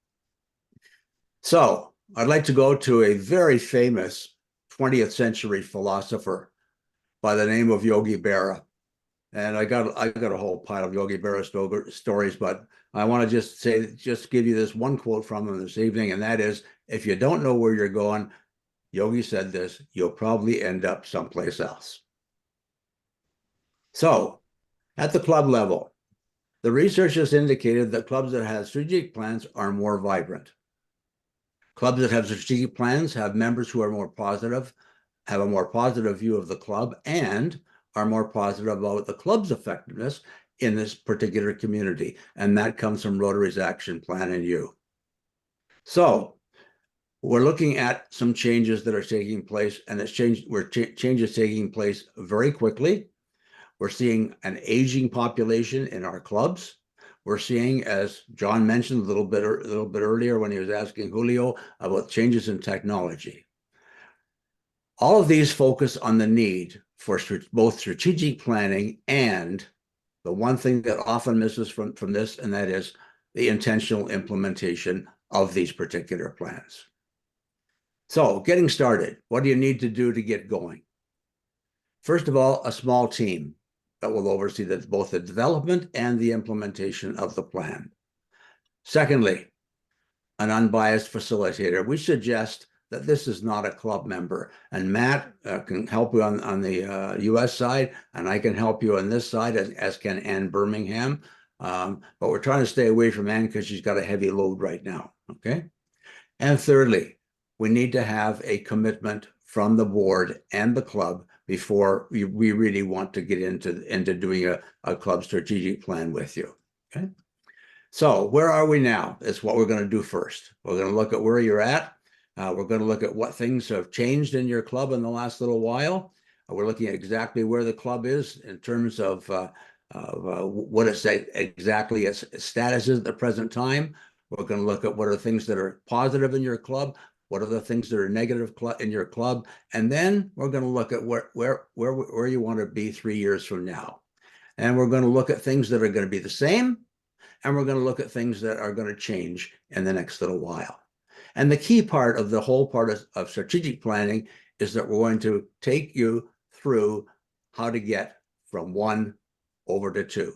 So I'd like to go to a very famous 20th century philosopher by the name of Yogi Berra. And I got a whole pile of Yogi Berra stories, but I want to just give you this one quote from him this evening, and that is, if you don't know where you're going, Yogi said this, you'll probably end up someplace else. So at the club level, the research has indicated that clubs that have strategic plans are more vibrant. Clubs that have strategic plans have members who are more positive, have a more positive view of the club, and are more positive about the club's effectiveness in this particular community. And that comes from Rotary's action plan and you. So we're looking at some changes that are taking place, and changes taking place very quickly. We're seeing an aging population in our clubs. We're seeing, as John mentioned a little bit earlier when he was asking Julio about changes in technology. All of these focus on the need for both strategic planning and the one thing that often misses from this, and that is the intentional implementation of these particular plans. So getting started, what do you need to do to get going? First of all, a small team that will oversee both the development and the implementation of the plan. Secondly, an unbiased facilitator. We suggest that this is not a club member, and Matt can help you on the US side, and I can help you on this side, as can Ann Birmingham. But we're trying to stay away from Ann because she's got a heavy load right now, okay? And thirdly, we need to have a commitment from the board and the club before we really want to get into doing a club strategic plan with you, okay? So where are we now? Is what we're going to do first. We're going to look at where you're at. We're going to look at what things have changed in your club in the last little while. We're looking at exactly where the club is in terms of what its exactly its status is at the present time. We're going to look at what are things that are positive in your club, what are the things that are negative in your club, and then we're going to look at where you want to be 3 years from now. And we're going to look at things that are going to be the same, and we're going to look at things that are going to change in the next little while. And the key part of the whole part of strategic planning is that we're going to take you through how to get from 1 over to 2.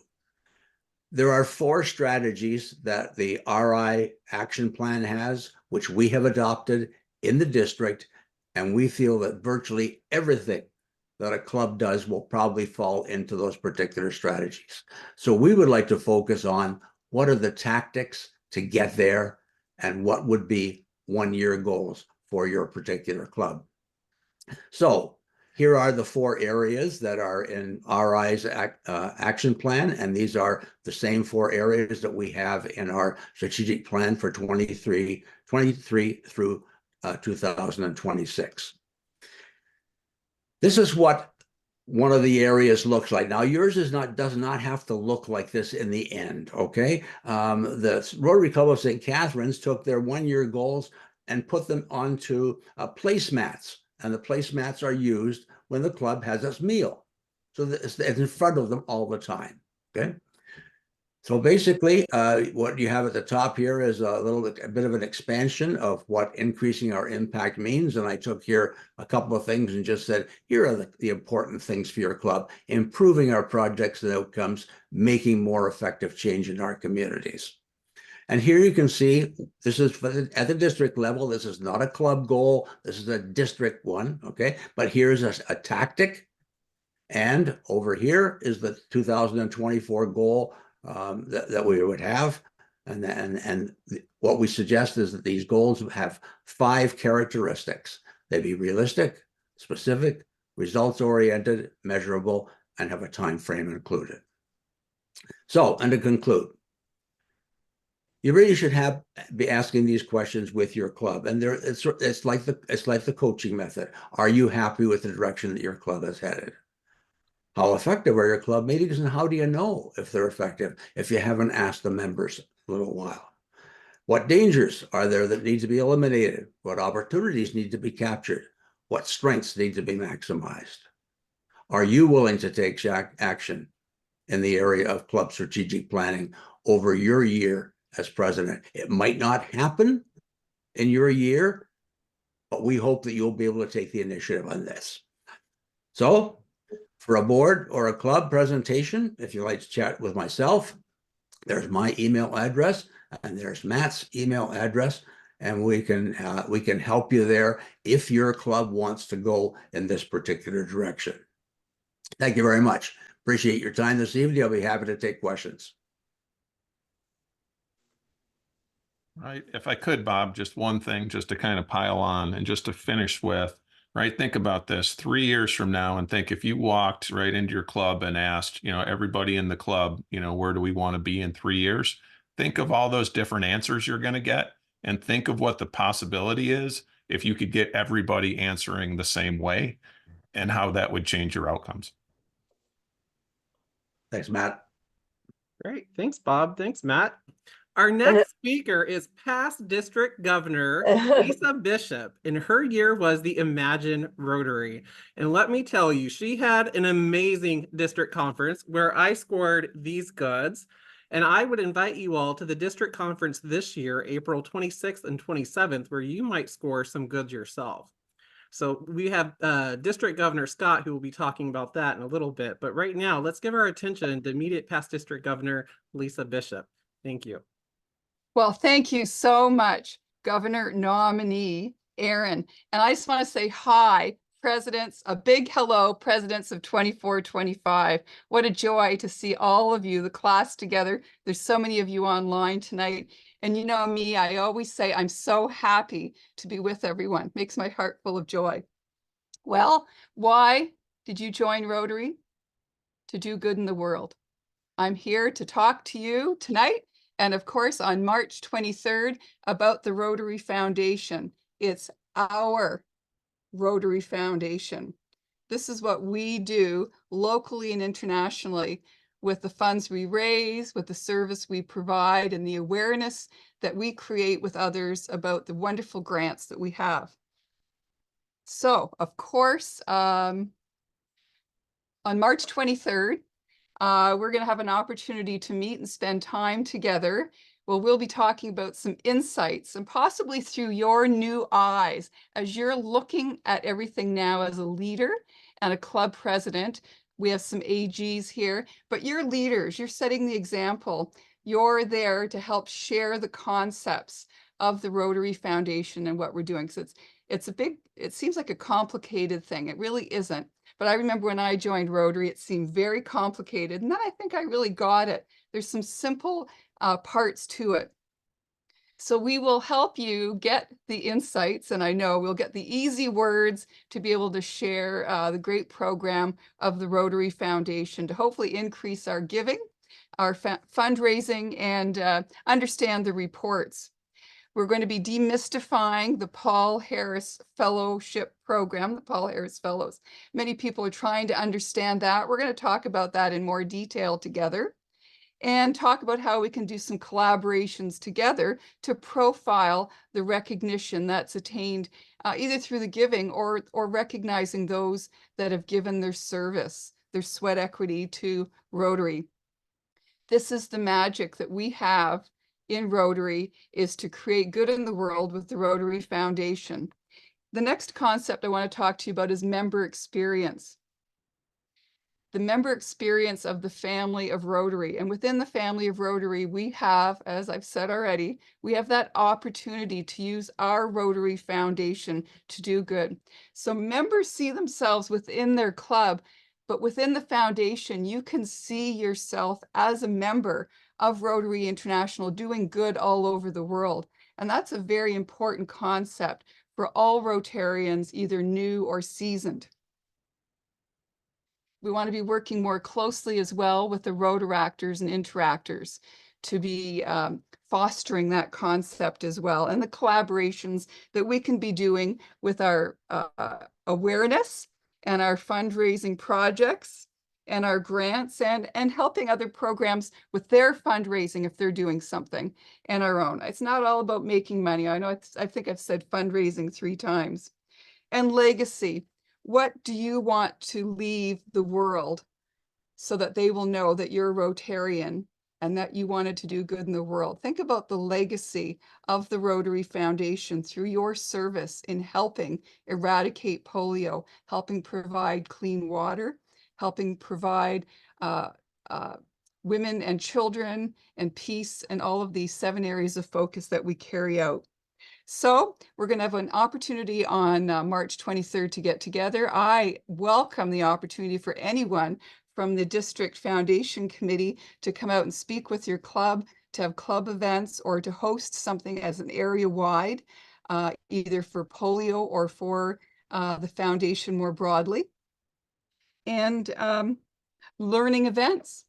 There are 4 strategies that the RI action plan has, which we have adopted in the district, and we feel that virtually everything that a club does will probably fall into those particular strategies. So we would like to focus on what are the tactics to get there and what would be 1-year goals for your particular club. So here are the 4 areas that are in RI's action plan, and these are the same 4 areas that we have in our strategic plan for 23 through 2026. This is what one of the areas looks like. Now, yours does not have to look like this in the end, okay? The Rotary Club of St. Catharines took their 1-year goals and put them onto placemats. And the placemats are used when the club has its meal. So it's in front of them all the time, okay? So basically, what you have at the top here is a bit of an expansion of what increasing our impact means. And I took here a couple of things and just said, here are the important things for your club: improving our projects and outcomes, making more effective change in our communities. And here you can see, this is at the district level. This is not a club goal. This is a district one, okay? But here's a tactic. And over here is the 2024 goal that we would have. And what we suggest is that these goals have 5 characteristics. They be realistic, specific, results-oriented, measurable, and have a time frame included. So, and to conclude, you really should be asking these questions with your club, and it's like the coaching method. Are you happy with the direction that your club is headed? How effective are your club meetings, and how do you know if they're effective if you haven't asked the members a little while? What dangers are there that need to be eliminated? What opportunities need to be captured? What strengths need to be maximized? Are you willing to take action in the area of club strategic planning over your year as president? It might not happen in your year, but we hope that you'll be able to take the initiative on this. So for a board or a club presentation, if you'd like to chat with myself, there's my email address and there's Matt's email address, and we can help you there if your club wants to go in this particular direction. Thank you very much. Appreciate your time this evening. I'll be happy to take questions. Right. If I could, Bob, just one thing, just to kind of pile on and just to finish with, right? Think about this 3 years from now and think if you walked right into your club and asked, everybody in the club, where do we want to be in 3 years? Think of all those different answers you're going to get and think of what the possibility is if you could get everybody answering the same way and how that would change your outcomes. Thanks, Matt. Great. Thanks, Bob. Thanks, Matt. Our next speaker is past district governor Lisa Bishop, and her year was the Imagine Rotary. And let me tell you, she had an amazing district conference where I scored these goods. And I would invite you all to the district conference this year, April 26th and 27th, where you might score some goods yourself. So we have District Governor Scott, who will be talking about that in a little bit. But right now, let's give our attention to immediate past district governor Lisa Bishop. Thank you. Well, thank you so much, Governor nominee Aaron. And I just want to say hi, presidents, a big hello, presidents of 24-25. What a joy to see all of you, the class together. There's so many of you online tonight. And you know me, I always say I'm so happy to be with everyone. Makes my heart full of joy. Well, why did you join Rotary? To do good in the world. I'm here to talk to you tonight. And of course, on March 23rd, about the Rotary Foundation. It's our Rotary Foundation. This is what we do locally and internationally with the funds we raise, with the service we provide, and the awareness that we create with others about the wonderful grants that we have. So, of course, on March 23rd, we're going to have an opportunity to meet and spend time together. Well, we'll be talking about some insights and possibly through your new eyes as you're looking at everything now as a leader and a club president. We have some AGs here, but you're leaders, you're setting the example. You're there to help share the concepts of the Rotary Foundation and what we're doing. So it seems like a complicated thing. It really isn't. But I remember when I joined Rotary, it seemed very complicated. And then I think I really got it. There's some simple parts to it. So we will help you get the insights, and I know we'll get the easy words to be able to share the great program of the Rotary Foundation to hopefully increase our giving, our fundraising, and understand the reports. We're going to be demystifying the Paul Harris Fellowship Program, the Paul Harris Fellows. Many people are trying to understand that. We're going to talk about that in more detail together and talk about how we can do some collaborations together to profile the recognition that's attained either through the giving or recognizing those that have given their service, their sweat equity to Rotary. This is the magic that we have in Rotary, is to create good in the world with the Rotary Foundation. The next concept I want to talk to you about is member experience. The member experience of the family of Rotary. And within the family of Rotary, we have, as I've said already, we have that opportunity to use our Rotary Foundation to do good. So members see themselves within their club, but within the foundation, you can see yourself as a member of Rotary International doing good all over the world. And that's a very important concept for all Rotarians, either new or seasoned. We want to be working more closely as well with the Rotaractors and Interactors to be fostering that concept as well, and the collaborations that we can be doing with our awareness and our fundraising projects and our grants and helping other programs with their fundraising if they're doing something, and our own. It's not all about making money. I know I think I've said fundraising 3 times. And legacy. What do you want to leave the world so that they will know that you're a Rotarian and that you wanted to do good in the world? Think about the legacy of the Rotary Foundation through your service in helping eradicate polio, helping provide clean water, helping provide women and children and peace, and all of these 7 areas of focus that we carry out. So we're going to have an opportunity on March 23rd to get together. I welcome the opportunity for anyone from the District Foundation Committee to come out and speak with your club, to have club events, or to host something as an area-wide, either for polio or for the foundation more broadly. And learning events.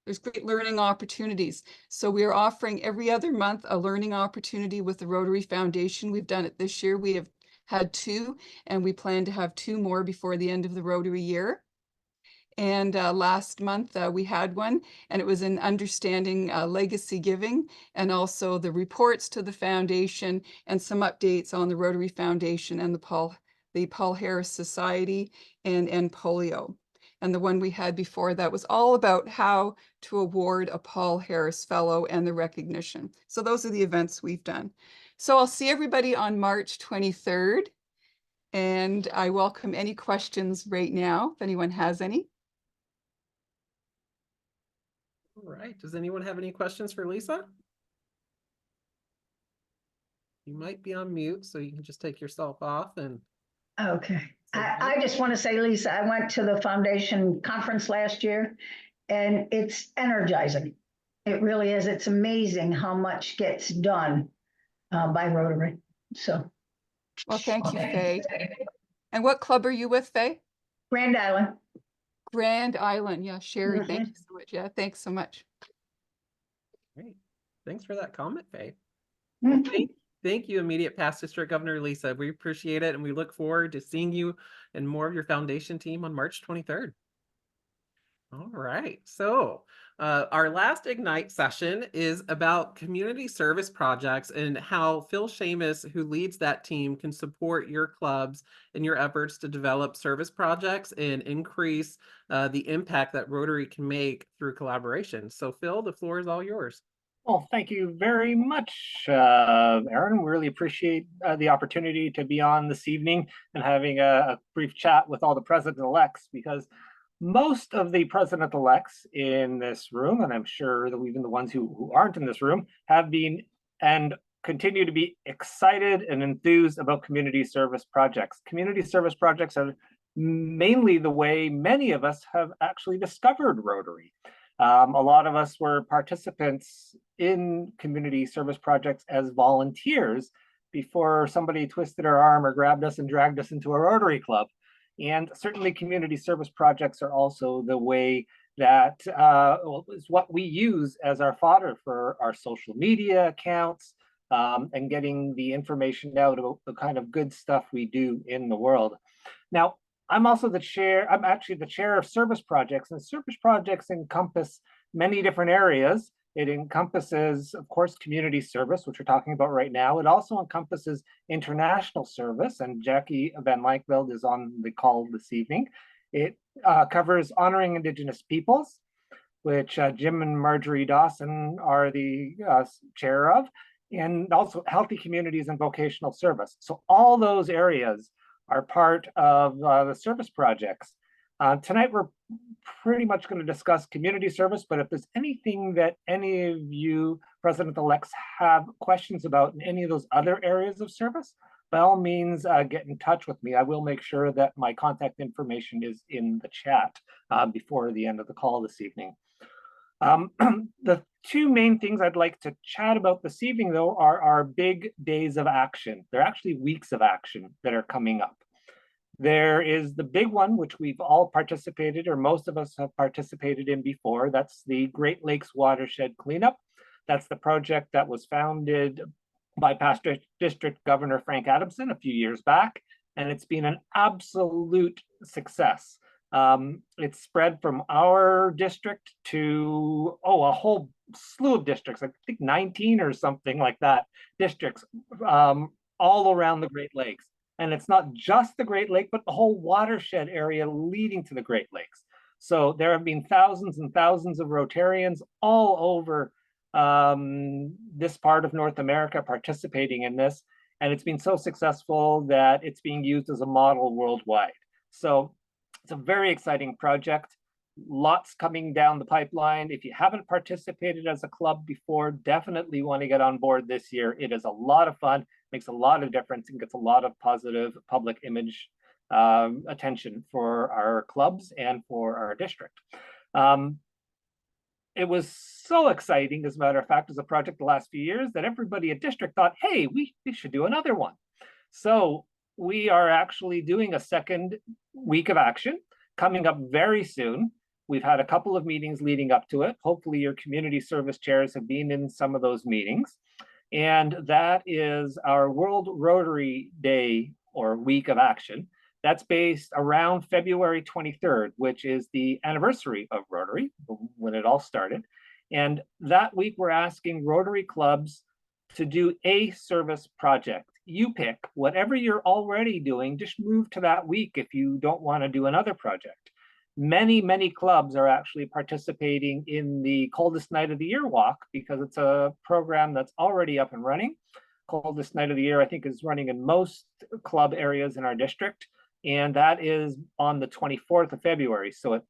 There's great learning opportunities. So we are offering every other month a learning opportunity with the Rotary Foundation. We've done it this year. We have had 2, and we plan to have 2 more before the end of the Rotary year. And last month we had one, and it was in understanding legacy giving, and also the reports to the foundation, and some updates on the Rotary Foundation and the Paul Harris Society and polio. And the one we had before that was all about how to award a Paul Harris Fellow and the recognition. So those are the events we've done. So I'll see everybody on March 23rd. And I welcome any questions right now, if anyone has any. All right. Does anyone have any questions for Lisa? You might be on mute, so you can just take yourself off and. Okay. I just want to say, Lisa, I went to the foundation conference last year, and it's energizing. It really is. It's amazing how much gets done by Rotary. So. Well, thank you, Faye. And what club are you with, Faye? Grand Island. Grand Island. Yeah, Sherry, thank you so much. Yeah, thanks so much. Great. Thanks for that comment, Faye. Mhm. Thank you, immediate past District Governor Lisa. We appreciate it, and we look forward to seeing you and more of your foundation team on March 23rd. All right, so our last Ignite session is about community service projects and how Phil Seamus, who leads that team, can support your clubs in your efforts to develop service projects and increase the impact that Rotary can make through collaboration. So Phil, the floor is all yours. Well, thank you very much, Aaron. We really appreciate the opportunity to be on this evening and having a brief chat with all the president-elects, because most of the president-elects in this room, and I'm sure that even the ones who aren't in this room, have been and continue to be excited and enthused about community service projects. Community service projects are mainly the way many of us have actually discovered Rotary. A lot of us were participants in community service projects as volunteers before somebody twisted our arm or grabbed us and dragged us into a Rotary Club. And certainly community service projects are also the way that is what we use as our fodder for our social media accounts and getting the information out about the kind of good stuff we do in the world. Now, I'm actually the chair of service projects, and service projects encompass many different areas. It encompasses, of course, community service, which we're talking about right now. It also encompasses international service, and Jackie Van Lyckveld is on the call this evening. It covers honoring Indigenous peoples, which Jim and Marjorie Dawson are the chair of, and also healthy communities and vocational service. So all those areas are part of the service projects. Tonight, we're pretty much going to discuss community service, but if there's anything that any of you president-elects have questions about in any of those other areas of service, by all means, get in touch with me. I will make sure that my contact information is in the chat before the end of the call this evening. The 2 main things I'd like to chat about this evening, though, are our big days of action. They're actually weeks of action that are coming up. There is the big one, which we've all participated, or most of us have participated in before. That's the Great Lakes Watershed Cleanup. That's the project that was founded by past District Governor Frank Adamson a few years back, and it's been an absolute success. It's spread from our district to, a whole slew of districts, I think 19 or something like that, districts all around the Great Lakes. And it's not just the Great Lake, but the whole watershed area leading to the Great Lakes. So there have been thousands and thousands of Rotarians all over this part of North America participating in this. And it's been so successful that it's being used as a model worldwide. So it's a very exciting project. Lots coming down the pipeline. If you haven't participated as a club before, definitely want to get on board this year. It is a lot of fun, makes a lot of difference, and gets a lot of positive public image attention for our clubs and for our district. It was so exciting, as a matter of fact, as a project the last few years, that everybody at district thought, hey, we should do another one. So we are actually doing a second week of action coming up very soon. We've had a couple of meetings leading up to it. Hopefully your community service chairs have been in some of those meetings. And that is our World Rotary Day or Week of Action. That's based around February 23rd, which is the anniversary of Rotary, when it all started. And that week we're asking Rotary clubs to do a service project. You pick whatever you're already doing, just move to that week if you don't want to do another project. Many, many clubs are actually participating in the Coldest Night of the Year walk because it's a program that's already up and running. Coldest Night of the Year, I think, is running in most club areas in our district. And that is on the 24th of February. So it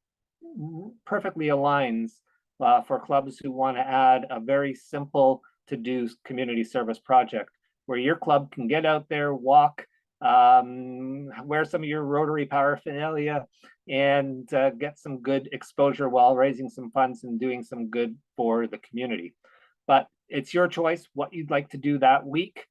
perfectly aligns for clubs who want to add a very simple to-do community service project where your club can get out there, walk, wear some of your Rotary paraphernalia, and get some good exposure while raising some funds and doing some good for the community. But it's your choice what you'd like to do that week.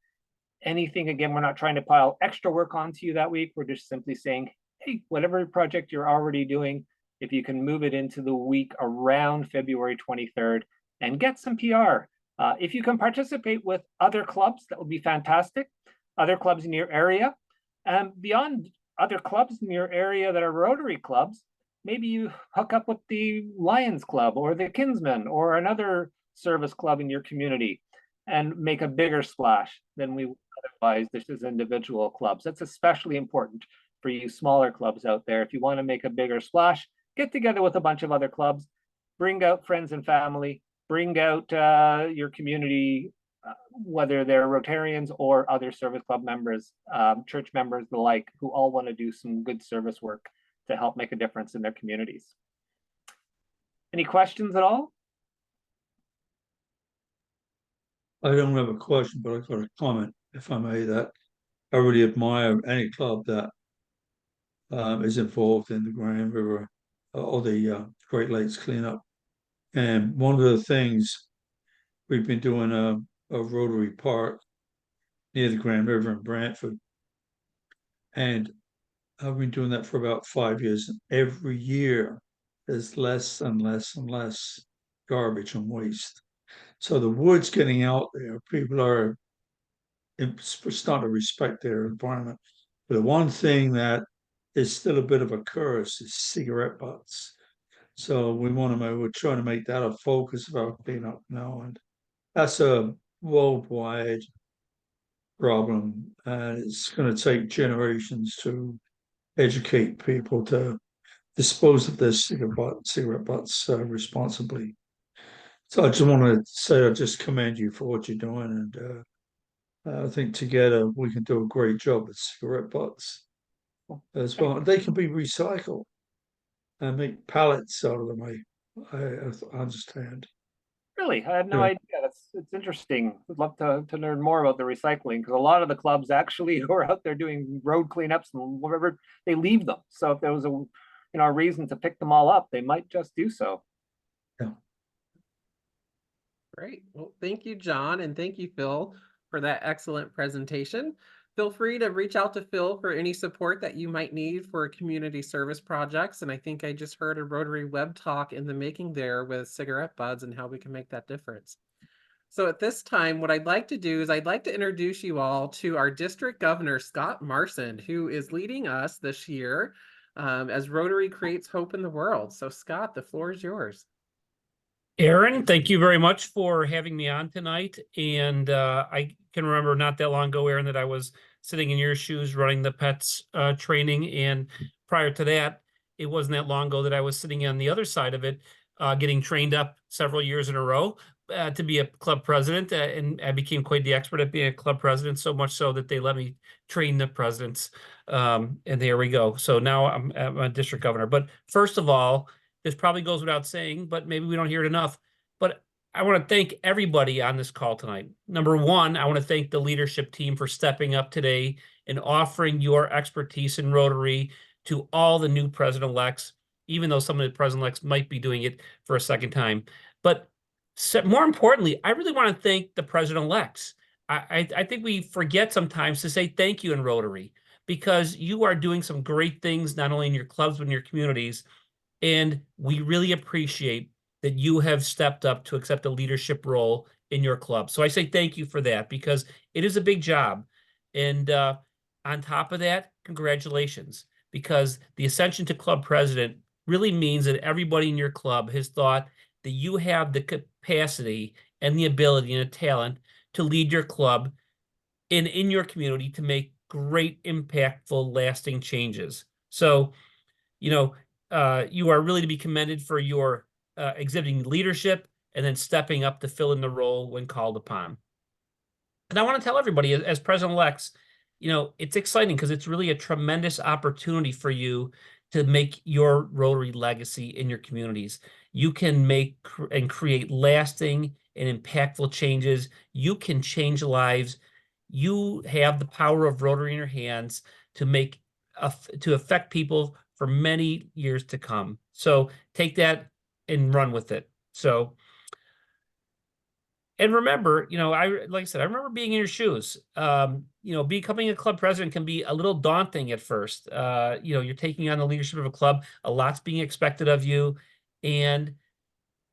Anything, again, we're not trying to pile extra work onto you that week. We're just simply saying, hey, whatever project you're already doing, if you can move it into the week around February 23rd and get some PR. If you can participate with other clubs, that would be fantastic. Other clubs in your area. And beyond other clubs in your area that are Rotary clubs, maybe you hook up with the Lions Club or the Kinsmen or another service club in your community and make a bigger splash than we would otherwise just as individual clubs. That's especially important for you smaller clubs out there. If you want to make a bigger splash, get together with a bunch of other clubs, bring out friends and family, bring out your community, whether they're Rotarians or other service club members, church members, the like, who all want to do some good service work to help make a difference in their communities. Any questions at all? I don't have a question, but I've got a comment, if I may, that I really admire any club that is involved in the Grand River or the Great Lakes cleanup. And one of the things we've been doing a Rotary Park near the Grand River in Brantford. And I've been doing that for about 5 years. And every year there's less and less and less garbage and waste. So the wood's getting out there. People are starting to respect their environment. But the one thing that is still a bit of a curse is cigarette butts. So we're trying to make that a focus of our cleanup now. And that's a worldwide problem. And it's going to take generations to educate people to dispose of their cigarette butts responsibly. So I just want to say I just commend you for what you're doing, and I think together we can do a great job with cigarette butts as well. They can be recycled and make pallets out of them. I understand. Really, I had no Yeah. idea. It's interesting. I'd love to learn more about the recycling because a lot of the clubs actually who are out there doing road cleanups and whatever, they leave them. So if there was a reason to pick them all up, they might just do so. Great. Well, thank you, John, and thank you, Phil, for that excellent presentation. Feel free to reach out to Phil for any support that you might need for community service projects. And I think I just heard a Rotary Web talk in the making there with cigarette butts and how we can make that difference. So at this time, what I'd like to do is I'd like to introduce you all to our district governor, Scott Marson, who is leading us this year as Rotary creates hope in the world. So Scott, the floor is yours. Aaron, thank you very much for having me on tonight. And I can remember not that long ago, Aaron, that I was sitting in your shoes running the pets training. And prior to that, it wasn't that long ago that I was sitting on the other side of it, getting trained up several years in a row to be a club president. And I became quite the expert at being a club president, so much so that they let me train the presidents. And there we go. So now I'm a district governor. But first of all, this probably goes without saying, but maybe we don't hear it enough. But I want to thank everybody on this call tonight. Number one, I want to thank the leadership team for stepping up today and offering your expertise in Rotary to all the new president-elects, even though some of the president-elects might be doing it for a second time. But more importantly, I really want to thank the president-elects. I think we forget sometimes to say thank you in Rotary, because you are doing some great things, not only in your clubs, but in your communities. And we really appreciate that you have stepped up to accept a leadership role in your club. So I say thank you for that, because it is a big job. And on top of that, congratulations, because the ascension to club president really means that everybody in your club has thought that you have the capacity and the ability and the talent to lead your club in your community to make great, impactful, lasting changes. So, you know, you are really to be commended for your exhibiting leadership and then stepping up to fill in the role when called upon. And I want to tell everybody, as president-elects, you know, it's exciting because it's really a tremendous opportunity for you to make your Rotary legacy in your communities. You can make and create lasting and impactful changes. You can change lives. You have the power of Rotary in your hands to make to affect people for many years to come. So take that and run with it. So, and remember, you know, like I said, I remember being in your shoes. You know, becoming a club president can be a little daunting at first. You know, you're taking on the leadership of a club, a lot's being expected of you, and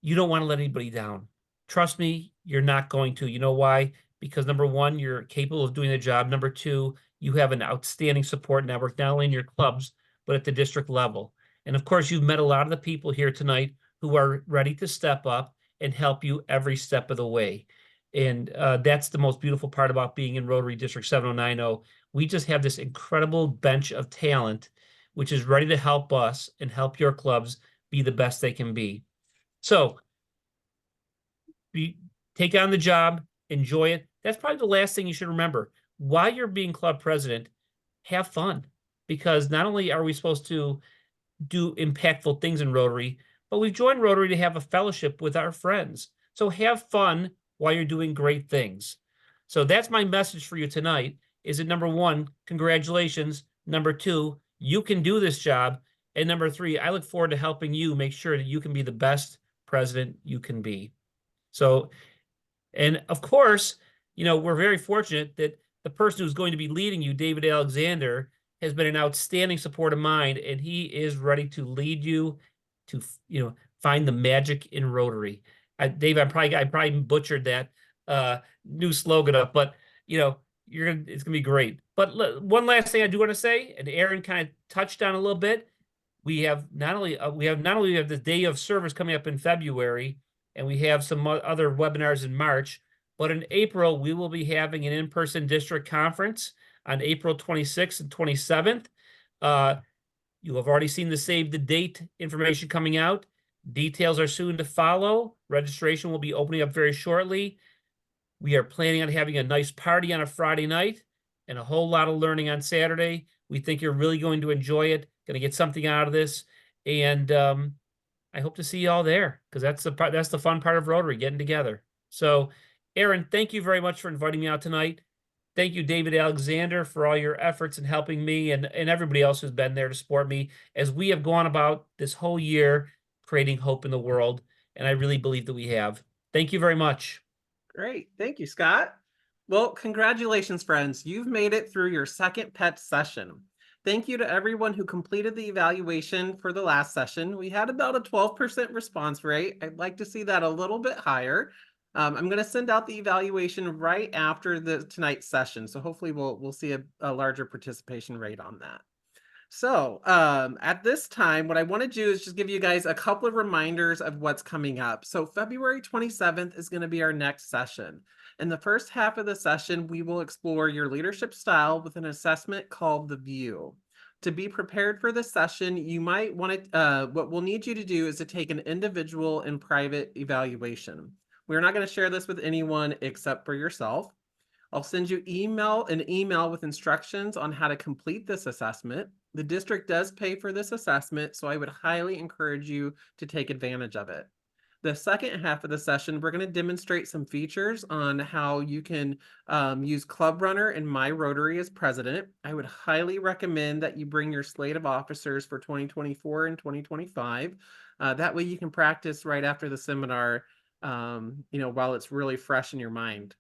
you don't want to let anybody down. Trust me, you're not going to. You know why? Because number one, you're capable of doing the job. Number two, you have an outstanding support network, not only in your clubs, but at the district level. And of course, you've met a lot of the people here tonight who are ready to step up and help you every step of the way. And that's the most beautiful part about being in Rotary District 7090. We just have this incredible bench of talent, which is ready to help us and help your clubs be the best they can be. So take on the job, enjoy it. That's probably the last thing you should remember. While you're being club president, have fun. Because not only are we supposed to do impactful things in Rotary, but we've joined Rotary to have a fellowship with our friends. So have fun while you're doing great things. So that's my message for you tonight, is that number one, congratulations. Number two, you can do this job. And number three, I look forward to helping you make sure that you can be the best president you can be. So, and of course, you know, we're very fortunate that the person who's going to be leading you, David Alexander, has been an outstanding support of mine, and he is ready to lead you to, you know, find the magic in Rotary. Dave, I probably butchered that new slogan up, but you know, it's gonna be great. But one last thing I do want to say, and Aaron kind of touched on a little bit. We have not only the Day of Service coming up in February, and we have some other webinars in March, but in April we will be having an in-person district conference on April 26th and 27th. You have already seen the save the date information coming out. Details are soon to follow. Registration will be opening up very shortly. We are planning on having a nice party on a Friday night and a whole lot of learning on Saturday. We think you're really going to enjoy it, going to get something out of this. And I hope to see you all there, because that's the fun part of Rotary, getting together. So Aaron, thank you very much for inviting me out tonight. Thank you, David Alexander, for all your efforts in helping me and everybody else who's been there to support me as we have gone about this whole year creating hope in the world. And I really believe that we have. Thank you very much. Great. Thank you, Scott. Well, congratulations, friends. You've made it through your second PET session. Thank you to everyone who completed the evaluation for the last session. We had about a 12% response rate. I'd like to see that a little bit higher. I'm going to send out the evaluation right after tonight's session. So hopefully we'll see a larger participation rate on that. So at this time, what I want to do is just give you guys a couple of reminders of what's coming up. So February 27th is going to be our next session. In the first half of the session, we will explore your leadership style with an assessment called The View. To be prepared for this session, you might want to, what we'll need you to do is to take an individual and private evaluation. We're not going to share this with anyone except for yourself. I'll send you an email with instructions on how to complete this assessment. The district does pay for this assessment, so I would highly encourage you to take advantage of it. The second half of the session, we're going to demonstrate some features on how you can use Club Runner and My Rotary as president. I would highly recommend that you bring your slate of officers for 2024 and 2025. That way you can practice right after the seminar, while it's really fresh in your mind.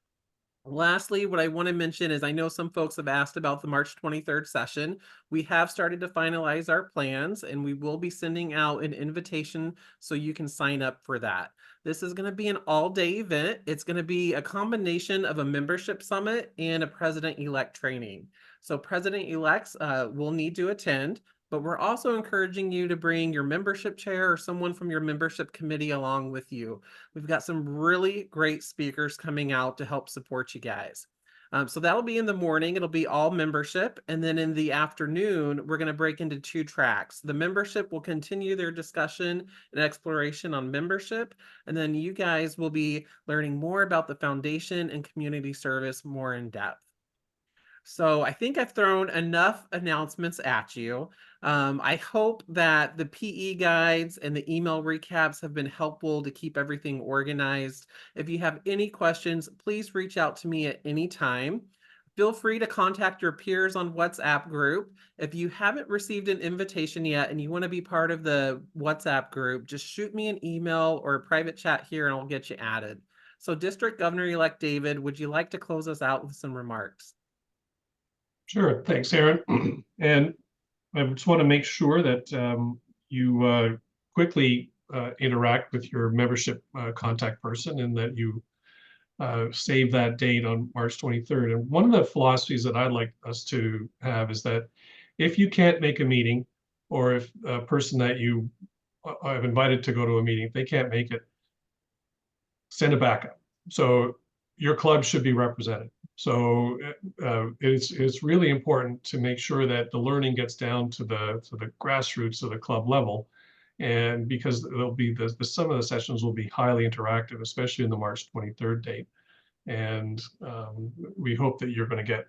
Lastly, what I want to mention is I know some folks have asked about the March 23rd session. We have started to finalize our plans, and we will be sending out an invitation so you can sign up for that. This is going to be an all-day event. It's going to be a combination of a membership summit and a president-elect training. So president-elects will need to attend, but we're also encouraging you to bring your membership chair or someone from your membership committee along with you. We've got some really great speakers coming out to help support you guys. So that'll be in the morning. It'll be all membership. And then in the afternoon, we're going to break into 2 tracks. The membership will continue their discussion and exploration on membership. And then you guys will be learning more about the foundation and community service more in depth. So I think I've thrown enough announcements at you. I hope that the PE guides and the email recaps have been helpful to keep everything organized. If you have any questions, please reach out to me at any time. Feel free to contact your peers on WhatsApp group. If you haven't received an invitation yet and you want to be part of the WhatsApp group, just shoot me an email or a private chat here and I'll get you added. So District Governor-elect David, would you like to close us out with some remarks? Sure. Thanks, Aaron. And I just want to make sure that you quickly interact with your membership contact person and that you save that date on March 23rd. And one of the philosophies that I'd like us to have is that if you can't make a meeting, or if a person that you have invited to go to a meeting, if they can't make it, send a backup. So your club should be represented. So it's really important to make sure that the learning gets down to the grassroots of the club level, and because there'll be some of the sessions will be highly interactive, especially in the March 23rd date, and we hope that you're going to get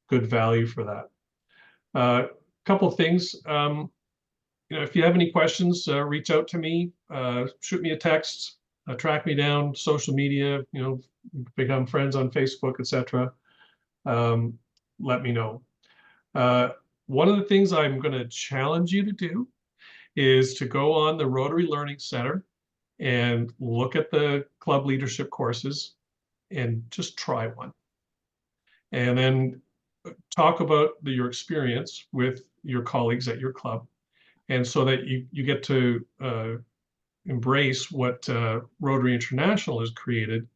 good value for that. Couple of things. If you have any questions, reach out to me. Shoot me a text. Track me down, social media, become friends on Facebook, etc. Let me know. One of the things I'm going to challenge you to do is to go on the Rotary Learning Center and look at the club leadership courses and just try one. And then talk about your experience with your colleagues at your club. And so that you get to embrace what Rotary International has created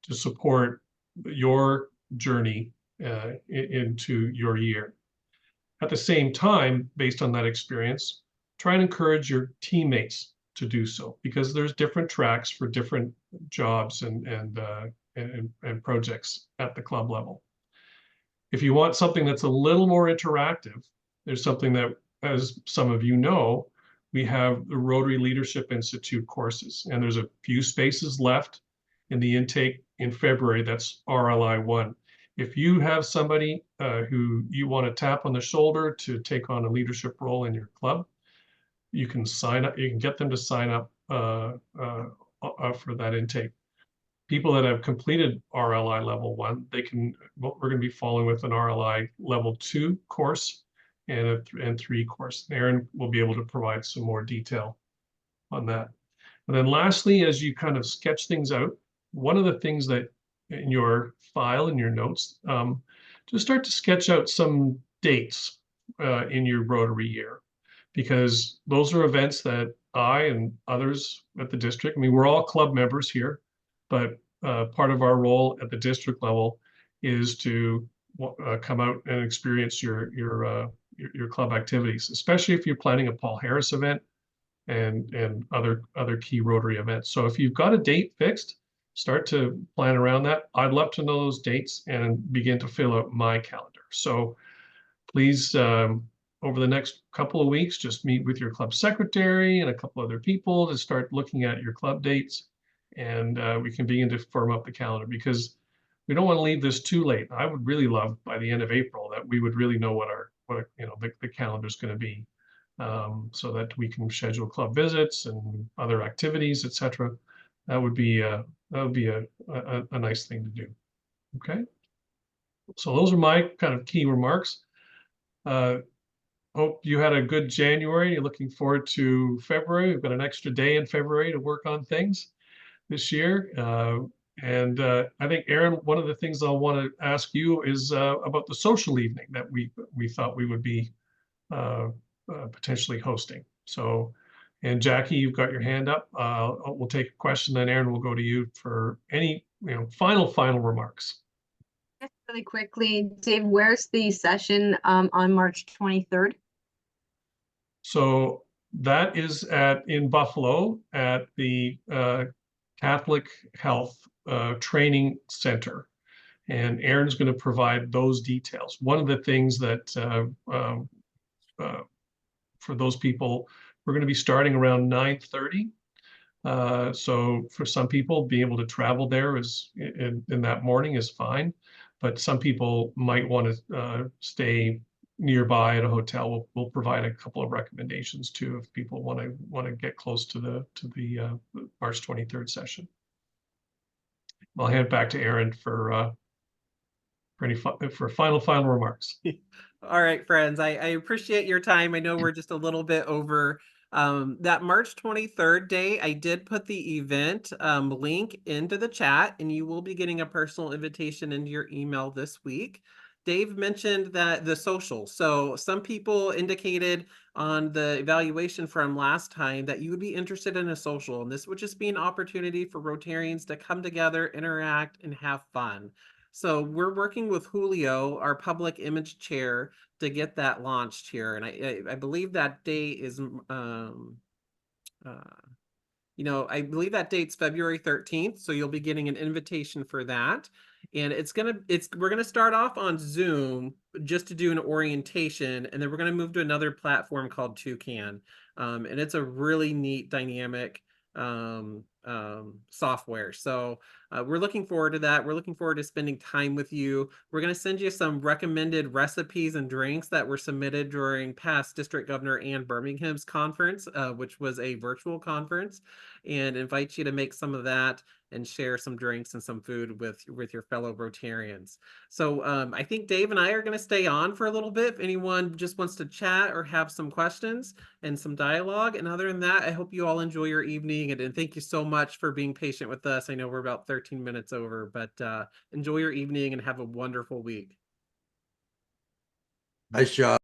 to support your journey into your year. At the same time, based on that experience, try and encourage your teammates to do so, because there's different tracks for different jobs and projects at the club level. If you want something that's a little more interactive, there's something that, as some of you know, we have the Rotary Leadership Institute courses, and there's a few spaces left in the intake in February. That's RLI 1. If you have somebody who you want to tap on the shoulder to take on a leadership role in your club, you can sign up. You can get them to sign up for that intake. People that have completed RLI level 1, we're going to be following with an RLI level 2 course and a 3 course. Aaron will be able to provide some more detail on that. And then lastly, as you kind of sketch things out, one of the things that in your file, in your notes, just start to sketch out some dates in your Rotary year, because those are events that I and others at the district, I mean, we're all club members here, but part of our role at the district level is to come out and experience your your club activities, especially if you're planning a Paul Harris event and other key Rotary events. So if you've got a date fixed, start to plan around that. I'd love to know those dates and begin to fill out my calendar. So please, over the next couple of weeks, just meet with your club secretary and a couple other people to start looking at your club dates, and we can begin to firm up the calendar, because we don't want to leave this too late. I would really love by the end of April that we would really know what the calendar is going to be, so that we can schedule club visits and other activities, etc. That would be a nice thing to do. Okay. So those are my kind of key remarks. Hope you had a good January. You're looking forward to February. We've got an extra day in February to work on things this year. I think, Aaron, one of the things I'll want to ask you is about the social evening that we thought we would be potentially hosting. So, and Jackie, you've got your hand up. We'll take a question, then Aaron will go to you for any final remarks. Just really quickly, Dave, where's the session on March 23rd? So that is in Buffalo at the Catholic Health Training Center, and Aaron's going to provide those details. One of the things that for those people, we're going to be starting around 9:30. So for some people, being able to travel there is in that morning is fine, but some people might want to stay nearby at a hotel. We'll provide a couple of recommendations too if people want to get close to the March 23rd session. I'll hand it back to Aaron for final remarks. All right, friends, I appreciate your time. I know we're just a little bit over that March 23rd day. I did put the event link into the chat, and you will be getting a personal invitation into your email this week. Dave mentioned that the social. So some people indicated on the evaluation from last time that you would be interested in a social, and this would just be an opportunity for Rotarians to come together, interact, and have fun. So we're working with Julio, our public image chair, to get that launched here. And I believe that date is, I believe that date's February 13th. So you'll be getting an invitation for that. And we're gonna start off on Zoom just to do an orientation, and then we're gonna move to another platform called Toucan. And it's a really neat dynamic software. So we're looking forward to that. We're looking forward to spending time with you. We're going to send you some recommended recipes and drinks that were submitted during past District Governor Ann Birmingham's conference, which was a virtual conference, and invite you to make some of that and share some drinks and some food with your fellow Rotarians. So I think Dave and I are going to stay on for a little bit if anyone just wants to chat or have some questions and some dialogue. And other than that, I hope you all enjoy your evening, and thank you so much for being patient with us. I know we're about 13 minutes over, but enjoy your evening and have a wonderful week. Nice job.